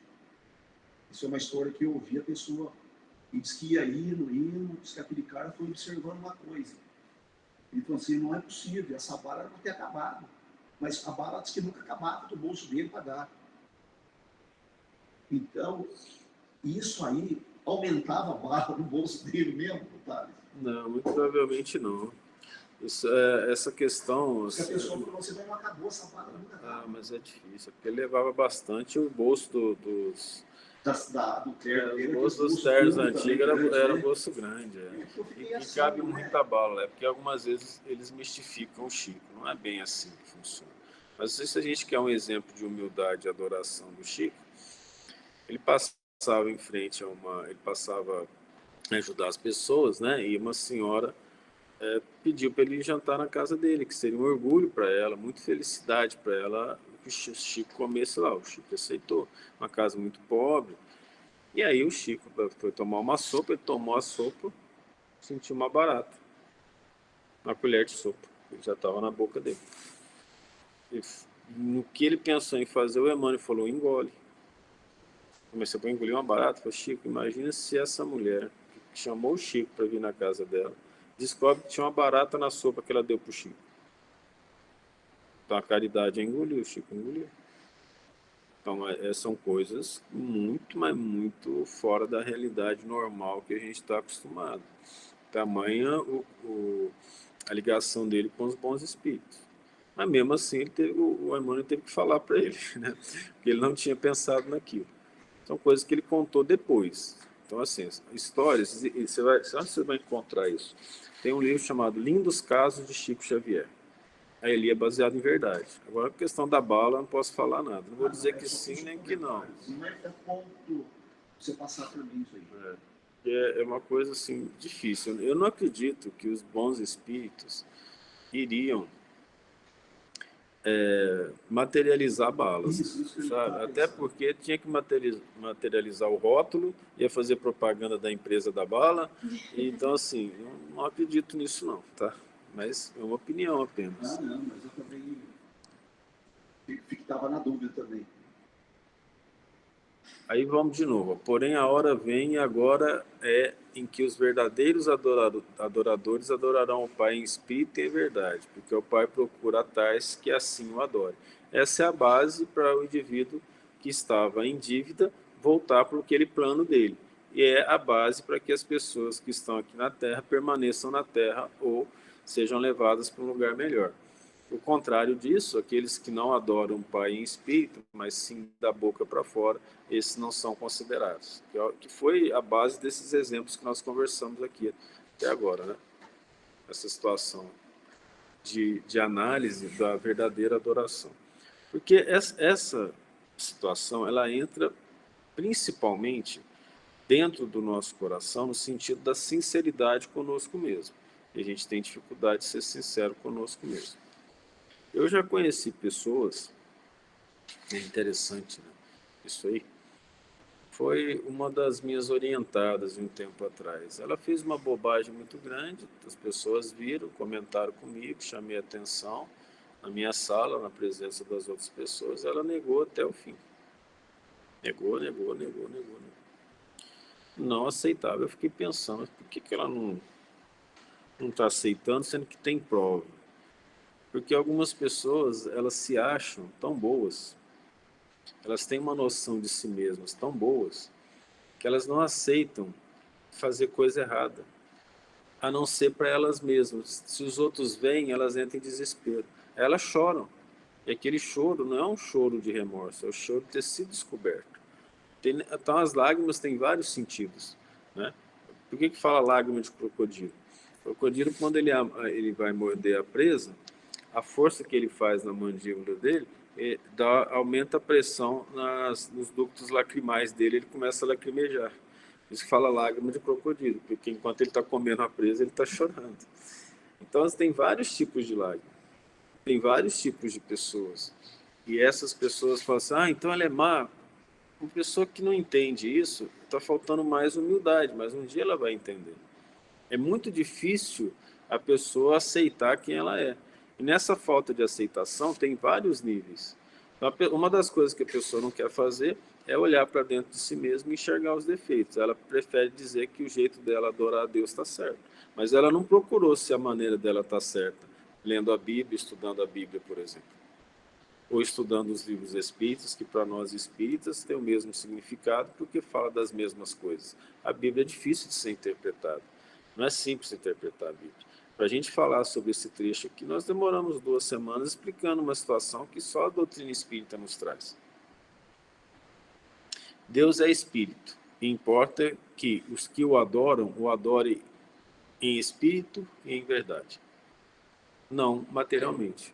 Isso é uma história que eu ouvi a pessoa. E diz que ia indo, diz que aquele cara foi observando uma coisa. Ele falou assim, não é possível, essa bala não ter acabado. Mas a bala diz que nunca acabava do bolso dele para dar. Então, isso aí aumentava a bala no bolso dele mesmo, Thales? Não, muito provavelmente não. Essa questão... Porque a pessoa falou, você não acabou, essa bala nunca acabou. mas é difícil, porque ele levava bastante o bolso dos... do terno dele, o bolso dos ternos antigos era bolso grande. E assim, cabe muita bala, porque algumas vezes eles mistificam o Chico. Não é bem assim que funciona. Mas se a gente quer um exemplo de humildade e adoração do Chico, ele passava em frente ele passava a ajudar as pessoas, né? E uma senhora pediu para ele ir jantar na casa dele, que seria um orgulho para ela, muita felicidade para ela, que o Chico comesse lá. O Chico aceitou, uma casa muito pobre. E aí o Chico foi tomar uma sopa, ele tomou a sopa, sentiu uma barata, uma colher de sopa, ele já estava na boca dele. E no que ele pensou em fazer, o Emmanuel falou, engole. Comecei a engolir uma barata, falei, Chico, imagina se essa mulher que chamou o Chico para vir na casa dela, descobre que tinha uma barata na sopa que ela deu para o Chico. Então a caridade é engolir, o Chico engoliu. Então são coisas muito, mas muito fora da realidade normal que a gente está acostumado. Tamanha a ligação dele com os bons espíritos. Mas mesmo assim o Emmanuel teve que falar para ele, né? Porque ele não tinha pensado naquilo. São coisas que ele contou depois. Então, assim, histórias, onde você vai encontrar isso? Tem um livro chamado Lindos Casos de Chico Xavier. Aí ele é baseado em verdade. Agora, a questão da bala, eu não posso falar nada. Não vou dizer que sim, nem que não. Não é ponto você passar por mim isso aí. É uma coisa, assim, difícil. Eu não acredito que os bons espíritos iriam materializar balas, sabe? Até porque tinha que materializar o rótulo, ia fazer propaganda da empresa da bala, então assim, eu não acredito nisso não, tá? Mas é uma opinião apenas. Não, mas eu também estava na dúvida também. Aí vamos de novo. Porém, a hora vem e agora é em que os verdadeiros adoradores adorarão o Pai em espírito e em verdade, porque o Pai procura tais que assim o adore. Essa é a base para o indivíduo que estava em dívida voltar para aquele plano dele. E é a base para que as pessoas que estão aqui na Terra permaneçam na Terra ou sejam levadas para um lugar melhor. O contrário disso, aqueles que não adoram o Pai em espírito, mas sim da boca para fora, esses não são considerados. Que foi a base desses exemplos que nós conversamos aqui até agora, né? Essa situação de análise da verdadeira adoração. Porque essa situação, ela entra principalmente dentro do nosso coração, no sentido da sinceridade conosco mesmo. E a gente tem dificuldade de ser sincero conosco mesmo. Eu já conheci pessoas, é interessante, né? Isso aí, foi uma das minhas orientadas de um tempo atrás. Ela fez uma bobagem muito grande, as pessoas viram, comentaram comigo, chamei a atenção na minha sala, na presença das outras pessoas, ela negou até o fim. Negou. Não aceitava. Eu fiquei pensando, por que ela não está aceitando, sendo que tem prova? Porque algumas pessoas, elas se acham tão boas, elas têm uma noção de si mesmas tão boas que elas não aceitam fazer coisa errada, a não ser para elas mesmas. Se os outros veem, elas entram em desespero. Elas choram. E aquele choro não é um choro de remorso, é o choro de ter sido descoberto. Então, as lágrimas têm vários sentidos, né? Por que fala lágrima de crocodilo? O crocodilo, quando ele vai morder a presa, a força que ele faz na mandíbula dele aumenta a pressão nos ductos lacrimais dele, ele começa a lacrimejar. Isso que fala lágrima de crocodilo, porque enquanto ele está comendo a presa, ele está chorando. Então, tem vários tipos de lágrima, tem vários tipos de pessoas. E essas pessoas falam assim, então ela é má. Uma pessoa que não entende isso, está faltando mais humildade, mas um dia ela vai entender. É muito difícil a pessoa aceitar quem ela é. E nessa falta de aceitação tem vários níveis. Então, uma das coisas que a pessoa não quer fazer é olhar para dentro de si mesma e enxergar os defeitos. Ela prefere dizer que o jeito dela adorar a Deus está certo. Mas ela não procurou se a maneira dela está certa, lendo a Bíblia, estudando a Bíblia, por exemplo. Ou estudando os livros espíritas, que para nós espíritas tem o mesmo significado, porque fala das mesmas coisas. A Bíblia é difícil de ser interpretada. Não é simples interpretar a Bíblia. Para a gente falar sobre esse trecho aqui, nós demoramos 2 semanas explicando uma situação que só a doutrina espírita nos traz. Deus é espírito, e importa que os que o adorem em espírito e em verdade, não materialmente.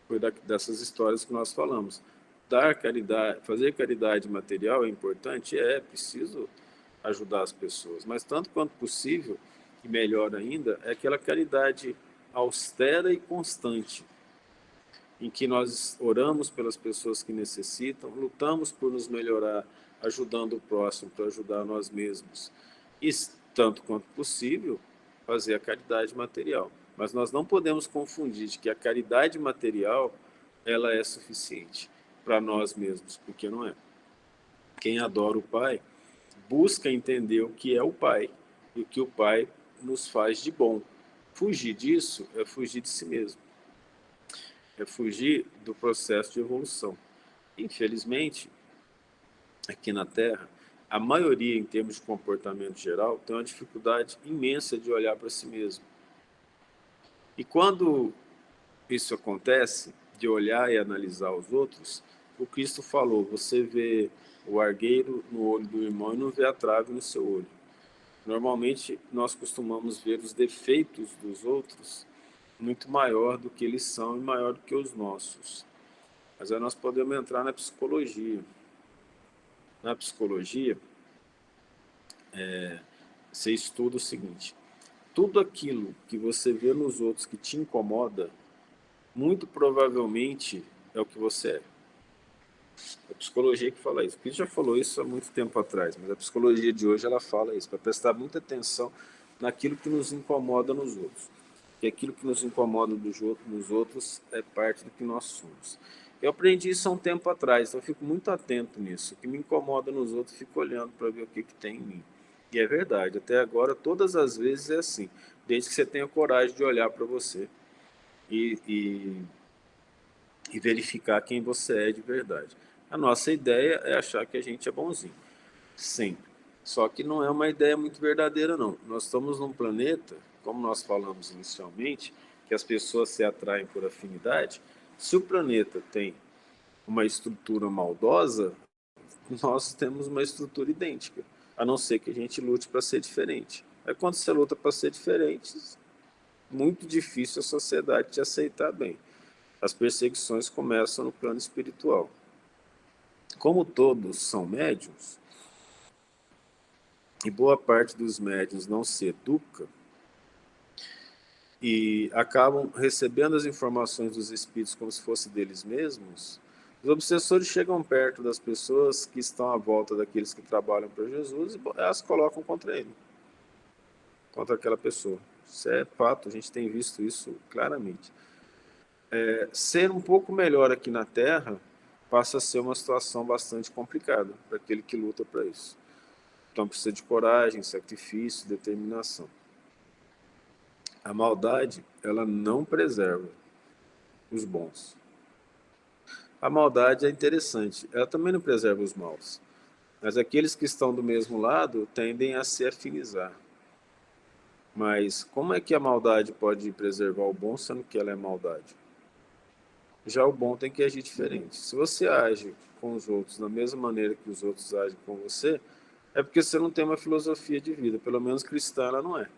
Foi dessas histórias que nós falamos. Dar caridade, fazer caridade material é importante? É preciso ajudar as pessoas, mas tanto quanto possível, e melhor ainda, é aquela caridade austera e constante, em que nós oramos pelas pessoas que necessitam, lutamos por nos melhorar, ajudando o próximo, para ajudar nós mesmos. E, tanto quanto possível, fazer a caridade material. Mas nós não podemos confundir de que a caridade material ela é suficiente para nós mesmos, porque não é. Quem adora o Pai busca entender o que é o Pai e o que o Pai nos faz de bom. Fugir disso é fugir de si mesmo, é fugir do processo de evolução. Infelizmente, aqui na Terra, a maioria, em termos de comportamento geral, tem uma dificuldade imensa de olhar para si mesmo. E quando isso acontece, de olhar e analisar os outros, o Cristo falou, você vê o argueiro no olho do irmão e não vê a trave no seu olho. Normalmente, nós costumamos ver os defeitos dos outros muito maior do que eles são e maior do que os nossos. Mas aí nós podemos entrar na psicologia. Na psicologia, você estuda o seguinte, tudo aquilo que você vê nos outros que te incomoda, muito provavelmente é o que você é. A psicologia que fala isso. O Cristo já falou isso há muito tempo atrás, mas a psicologia de hoje ela fala isso, para prestar muita atenção naquilo que nos incomoda nos outros. Que aquilo que nos incomoda nos outros é parte do que nós somos. Eu aprendi isso há um tempo atrás, então eu fico muito atento nisso. O que me incomoda nos outros, eu fico olhando para ver o que tem em mim. E é verdade, até agora, todas as vezes é assim, desde que você tenha coragem de olhar para você e verificar quem você é de verdade. A nossa ideia é achar que a gente é bonzinho, sempre. Só que não é uma ideia muito verdadeira, não. Nós estamos num planeta, como nós falamos inicialmente, que as pessoas se atraem por afinidade. Se o planeta tem uma estrutura maldosa, nós temos uma estrutura idêntica, a não ser que a gente lute para ser diferente. Aí quando você luta para ser diferente, muito difícil a sociedade te aceitar bem. As perseguições começam no plano espiritual. Como todos são médiuns, e boa parte dos médiuns não se educa, e acabam recebendo as informações dos espíritos como se fosse deles mesmos, os obsessores chegam perto das pessoas que estão à volta daqueles que trabalham para Jesus e elas colocam contra ele, contra aquela pessoa. Isso é fato, a gente tem visto isso claramente. Ser um pouco melhor aqui na Terra passa a ser uma situação bastante complicada para aquele que luta para isso. Então precisa de coragem, sacrifício, determinação. A maldade, ela não preserva os bons. a maldade é interessante. Ela também não preserva os maus. Mas aqueles que estão do mesmo lado tendem a se afinizar. Mas como é que a maldade pode preservar o bom, sendo que ela é maldade? Já o bom tem que agir diferente. Se você age com os outros da mesma maneira que os outros agem com você, é porque você não tem uma filosofia de vida. Pelo menos cristã ela não é.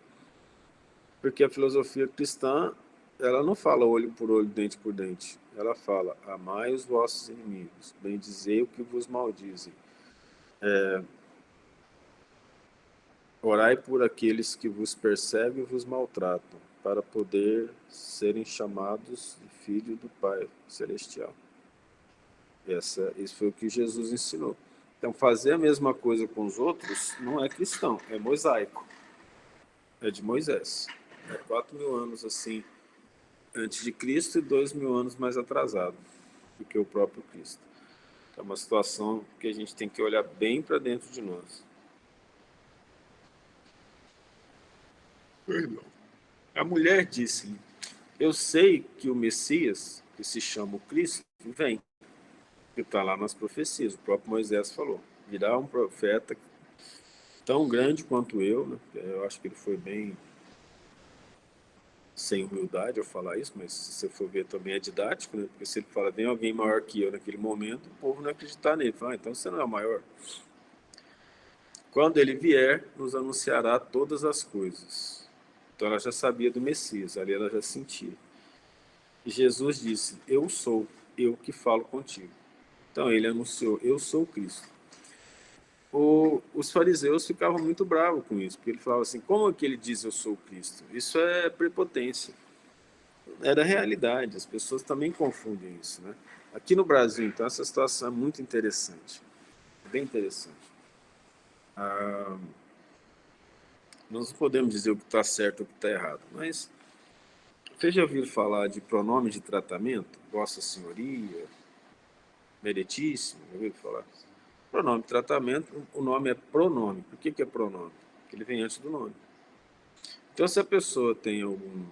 Porque a filosofia cristã, ela não fala olho por olho, dente por dente. Ela fala, amai os vossos inimigos, bendizei o que vos maldizem. Orai por aqueles que vos perseguem e vos maltratam, para poder serem chamados de filho do Pai Celestial. Isso foi o que Jesus ensinou. Então, fazer a mesma coisa com os outros não é cristão, é mosaico. É de Moisés. É 4.000 anos assim, antes de Cristo e 2.000 anos mais atrasado do que o próprio Cristo. É uma situação que a gente tem que olhar bem para dentro de nós. Perdão. A mulher disse-lhe, eu sei que o Messias, que se chama o Cristo, vem. Que está lá nas profecias, o próprio Moisés falou. Virá um profeta tão grande quanto eu, né? Eu acho que ele foi bem sem humildade ao falar isso, mas se você for ver também é didático, né? Porque se ele fala, vem alguém maior que eu naquele momento, o povo não acreditar nele. Fala, então você não é o maior. Quando ele vier, nos anunciará todas as coisas. Então ela já sabia do Messias, ali ela já sentia. E Jesus disse, eu sou, eu que falo contigo. Então ele anunciou, eu sou o Cristo. Os fariseus ficavam muito bravos com isso, porque ele falava assim, como é que ele diz eu sou o Cristo? Isso é prepotência. Era realidade, as pessoas também confundem isso, né? Aqui no Brasil, então, essa situação é muito interessante, bem interessante. Nós não podemos dizer o que está certo ou o que está errado, mas vocês já ouviram falar de pronome de tratamento? Vossa Senhoria, Meritíssimo, já ouviram falar? Pronome de tratamento, o nome é pronome. Por que é pronome? Porque ele vem antes do nome. Então, se a pessoa tem algum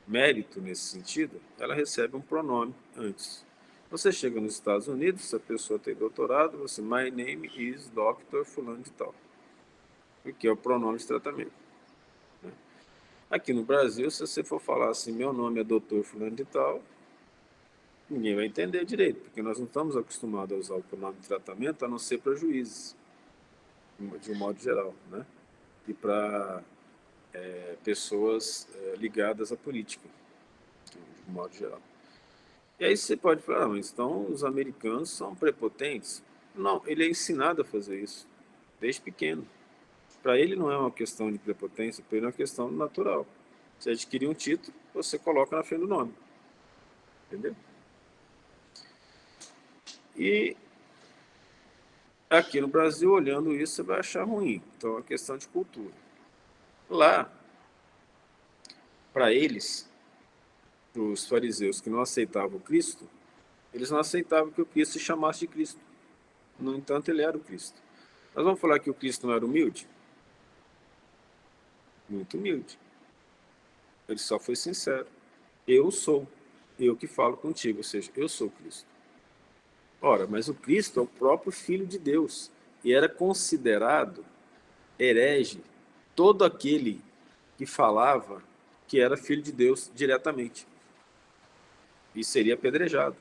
mérito nesse sentido, ela recebe um pronome antes. Você chega nos Estados Unidos, se a pessoa tem doutorado, você, my name is Dr. fulano de tal, porque é o pronome de tratamento. Né? Aqui no Brasil, se você for falar assim, meu nome é Dr. fulano de tal, ninguém vai entender direito, porque nós não estamos acostumados a usar o pronome de tratamento, a não ser para juízes, de um modo geral, né? E para pessoas ligadas à política, de um modo geral. E aí você pode falar, mas então os americanos são prepotentes? Não, ele é ensinado a fazer isso, desde pequeno. Para ele não é uma questão de prepotência, para ele é uma questão natural. Você adquirir um título, você coloca na frente do nome. Entendeu? E aqui no Brasil, olhando isso, você vai achar ruim. Então é uma questão de cultura. Lá, para eles, os fariseus que não aceitavam o Cristo, eles não aceitavam que o Cristo se chamasse de Cristo. No entanto, ele era o Cristo. Nós vamos falar que o Cristo não era humilde? Muito humilde. Ele só foi sincero. Eu sou, eu que falo contigo, ou seja, eu sou Cristo. Ora, mas o Cristo é o próprio Filho de Deus e era considerado herege todo aquele que falava que era Filho de Deus diretamente e seria apedrejado.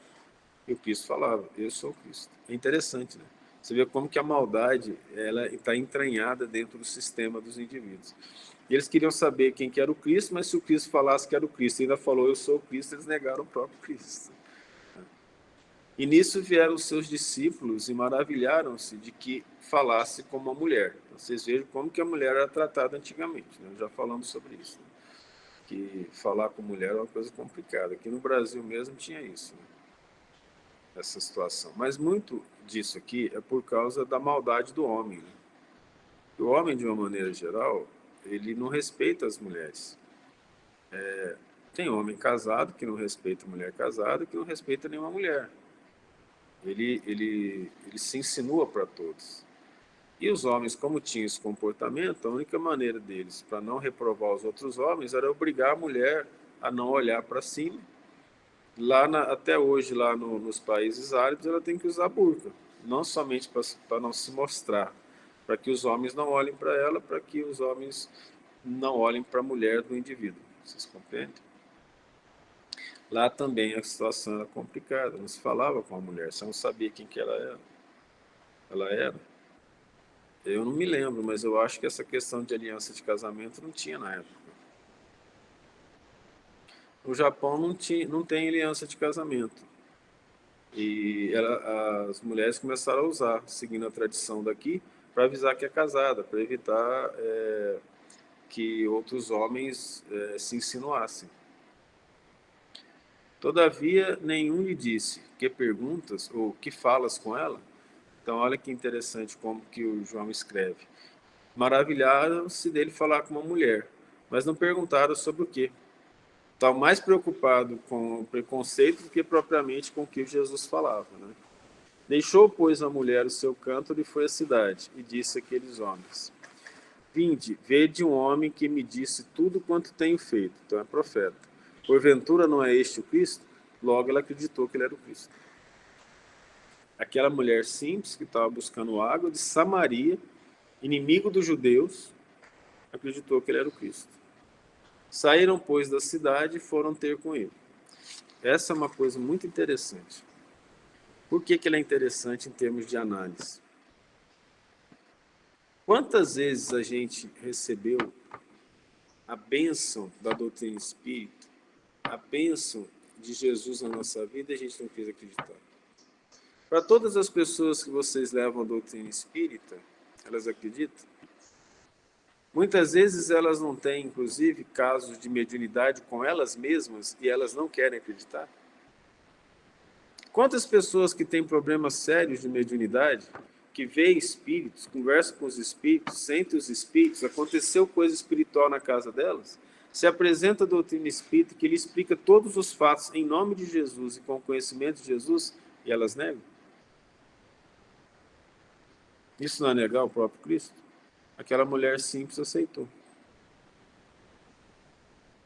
E o Cristo falava, eu sou Cristo. É interessante, né? Você vê como que a maldade ela está entranhada dentro do sistema dos indivíduos. E eles queriam saber quem que era o Cristo, mas se o Cristo falasse que era o Cristo e ainda falou eu sou o Cristo, eles negaram o próprio Cristo. E nisso vieram os seus discípulos e maravilharam-se de que falasse como uma mulher. Vocês vejam como que a mulher era tratada antigamente, né? Já falamos sobre isso. Né? Que falar com mulher é uma coisa complicada. Aqui no Brasil mesmo tinha isso, né? Essa situação. Mas muito disso aqui é por causa da maldade do homem. Né? O homem, de uma maneira geral, ele não respeita as mulheres. Tem homem casado que não respeita mulher casada, que não respeita nenhuma mulher. Ele se insinua para todos. E os homens, como tinham esse comportamento, a única maneira deles para não reprovar os outros homens era obrigar a mulher a não olhar para cima até hoje, lá nos países árabes, ela tem que usar burca, não somente para não se mostrar, para que os homens não olhem para ela, para que os homens não olhem para a mulher do indivíduo. Vocês compreendem? Lá também a situação era complicada, não se falava com a mulher, você não sabia quem que ela era. Ela era. Eu não me lembro, mas eu acho que essa questão de aliança de casamento não tinha na época. No Japão não tem aliança de casamento. E as mulheres começaram a usar, seguindo a tradição daqui, para avisar que é casada, para evitar que outros homens se insinuassem. Todavia, nenhum lhe disse: que perguntas ou que falas com ela? Então, olha que interessante como que o João escreve. Maravilharam-se dele falar com uma mulher, mas não perguntaram sobre o quê. Estavam mais preocupados com o preconceito do que propriamente com o que Jesus falava, né? Deixou, pois, a mulher o seu cântaro e foi à cidade, e disse àqueles homens: Vinde, vede um homem que me disse tudo quanto tenho feito. Então é profeta. Porventura não é este o Cristo? Logo ela acreditou que ele era o Cristo. Aquela mulher simples que estava buscando água de Samaria, inimigo dos judeus, acreditou que ele era o Cristo. Saíram, pois, da cidade e foram ter com ele. Essa é uma coisa muito interessante. Por que ela é interessante em termos de análise? Quantas vezes a gente recebeu a bênção da doutrina espírita, a bênção de Jesus na nossa vida e a gente não quis acreditar? Para todas as pessoas que vocês levam a doutrina espírita, elas acreditam? Muitas vezes elas não têm, inclusive, casos de mediunidade com elas mesmas e elas não querem acreditar. Quantas pessoas que têm problemas sérios de mediunidade, que veem espíritos, conversam com os espíritos, sentem os espíritos, aconteceu coisa espiritual na casa delas, se apresenta a doutrina espírita que lhe explica todos os fatos em nome de Jesus e com o conhecimento de Jesus, e elas negam? Isso não é negar o próprio Cristo? Aquela mulher simples aceitou.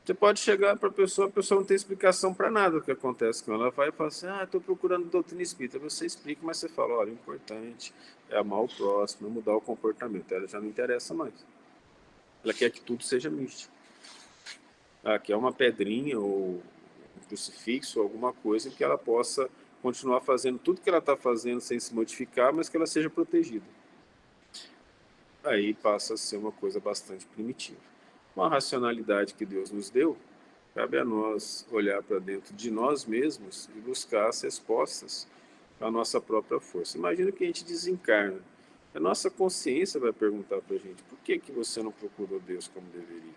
Você pode chegar para a pessoa não tem explicação para nada do que acontece com ela. Ela vai e fala assim, estou procurando doutrina espírita. Você explica, mas você fala, olha, o importante é amar o próximo, é mudar o comportamento. Ela já não interessa mais. Ela quer que tudo seja místico. Ela quer uma pedrinha ou um crucifixo, alguma coisa em que ela possa continuar fazendo tudo que ela está fazendo sem se modificar, mas que ela seja protegida. Aí passa a ser uma coisa bastante primitiva. Com a racionalidade que Deus nos deu, cabe a nós olhar para dentro de nós mesmos e buscar as respostas à nossa própria força. Imagina que a gente desencarna. A nossa consciência vai perguntar para a gente, por que você não procurou Deus como deveria?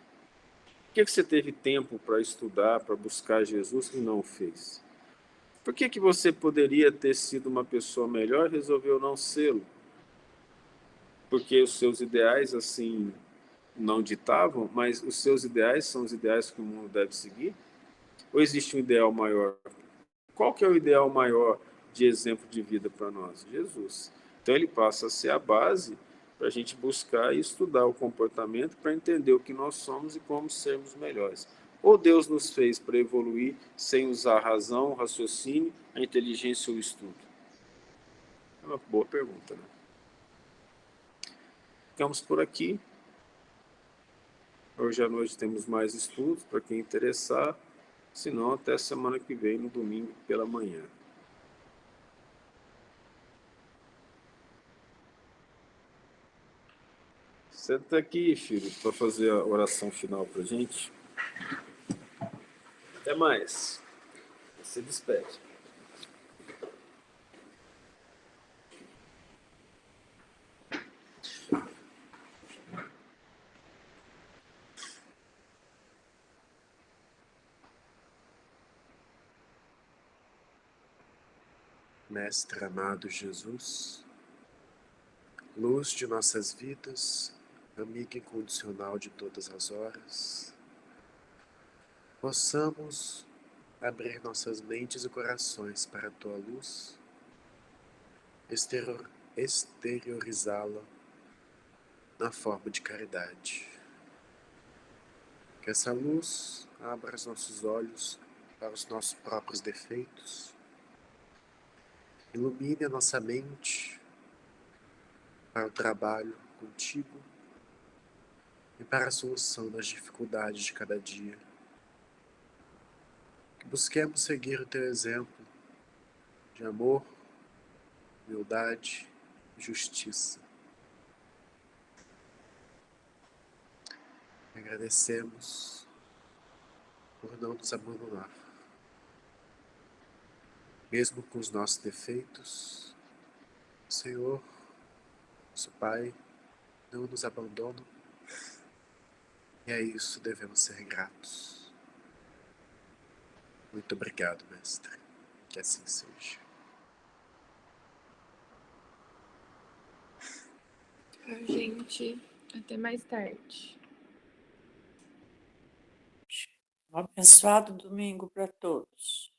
Por que você teve tempo para estudar, para buscar Jesus e não o fez? Por que você poderia ter sido uma pessoa melhor e resolveu não sê-lo? Porque os seus ideais, assim, não ditavam, mas os seus ideais são os ideais que o mundo deve seguir? Ou existe um ideal maior? Qual que é o ideal maior de exemplo de vida para nós? Jesus. Então ele passa a ser a base para a gente buscar e estudar o comportamento para entender o que nós somos e como sermos melhores. Ou Deus nos fez para evoluir sem usar a razão, o raciocínio, a inteligência ou o estudo? É uma boa pergunta, né? Ficamos por aqui. Hoje à noite temos mais estudos para quem interessar. Se não, até semana que vem, no domingo pela manhã. Senta aqui, filho, para fazer a oração final para a gente. Até mais. Se despede. Mestre amado Jesus, luz de nossas vidas, amiga incondicional de todas as horas, possamos abrir nossas mentes e corações para a Tua luz, exteriorizá-la na forma de caridade. Que essa luz abra os nossos olhos para os nossos próprios defeitos. Ilumine a nossa mente para o trabalho contigo e para a solução das dificuldades de cada dia. Que busquemos seguir o teu exemplo de amor, humildade e justiça. Agradecemos por não nos abandonar. Mesmo com os nossos defeitos, o Senhor, nosso Pai, não nos abandona, e a isso devemos ser gratos. Muito obrigado, Mestre. Que assim seja. Tchau, gente. Até mais tarde. Um abençoado domingo para todos.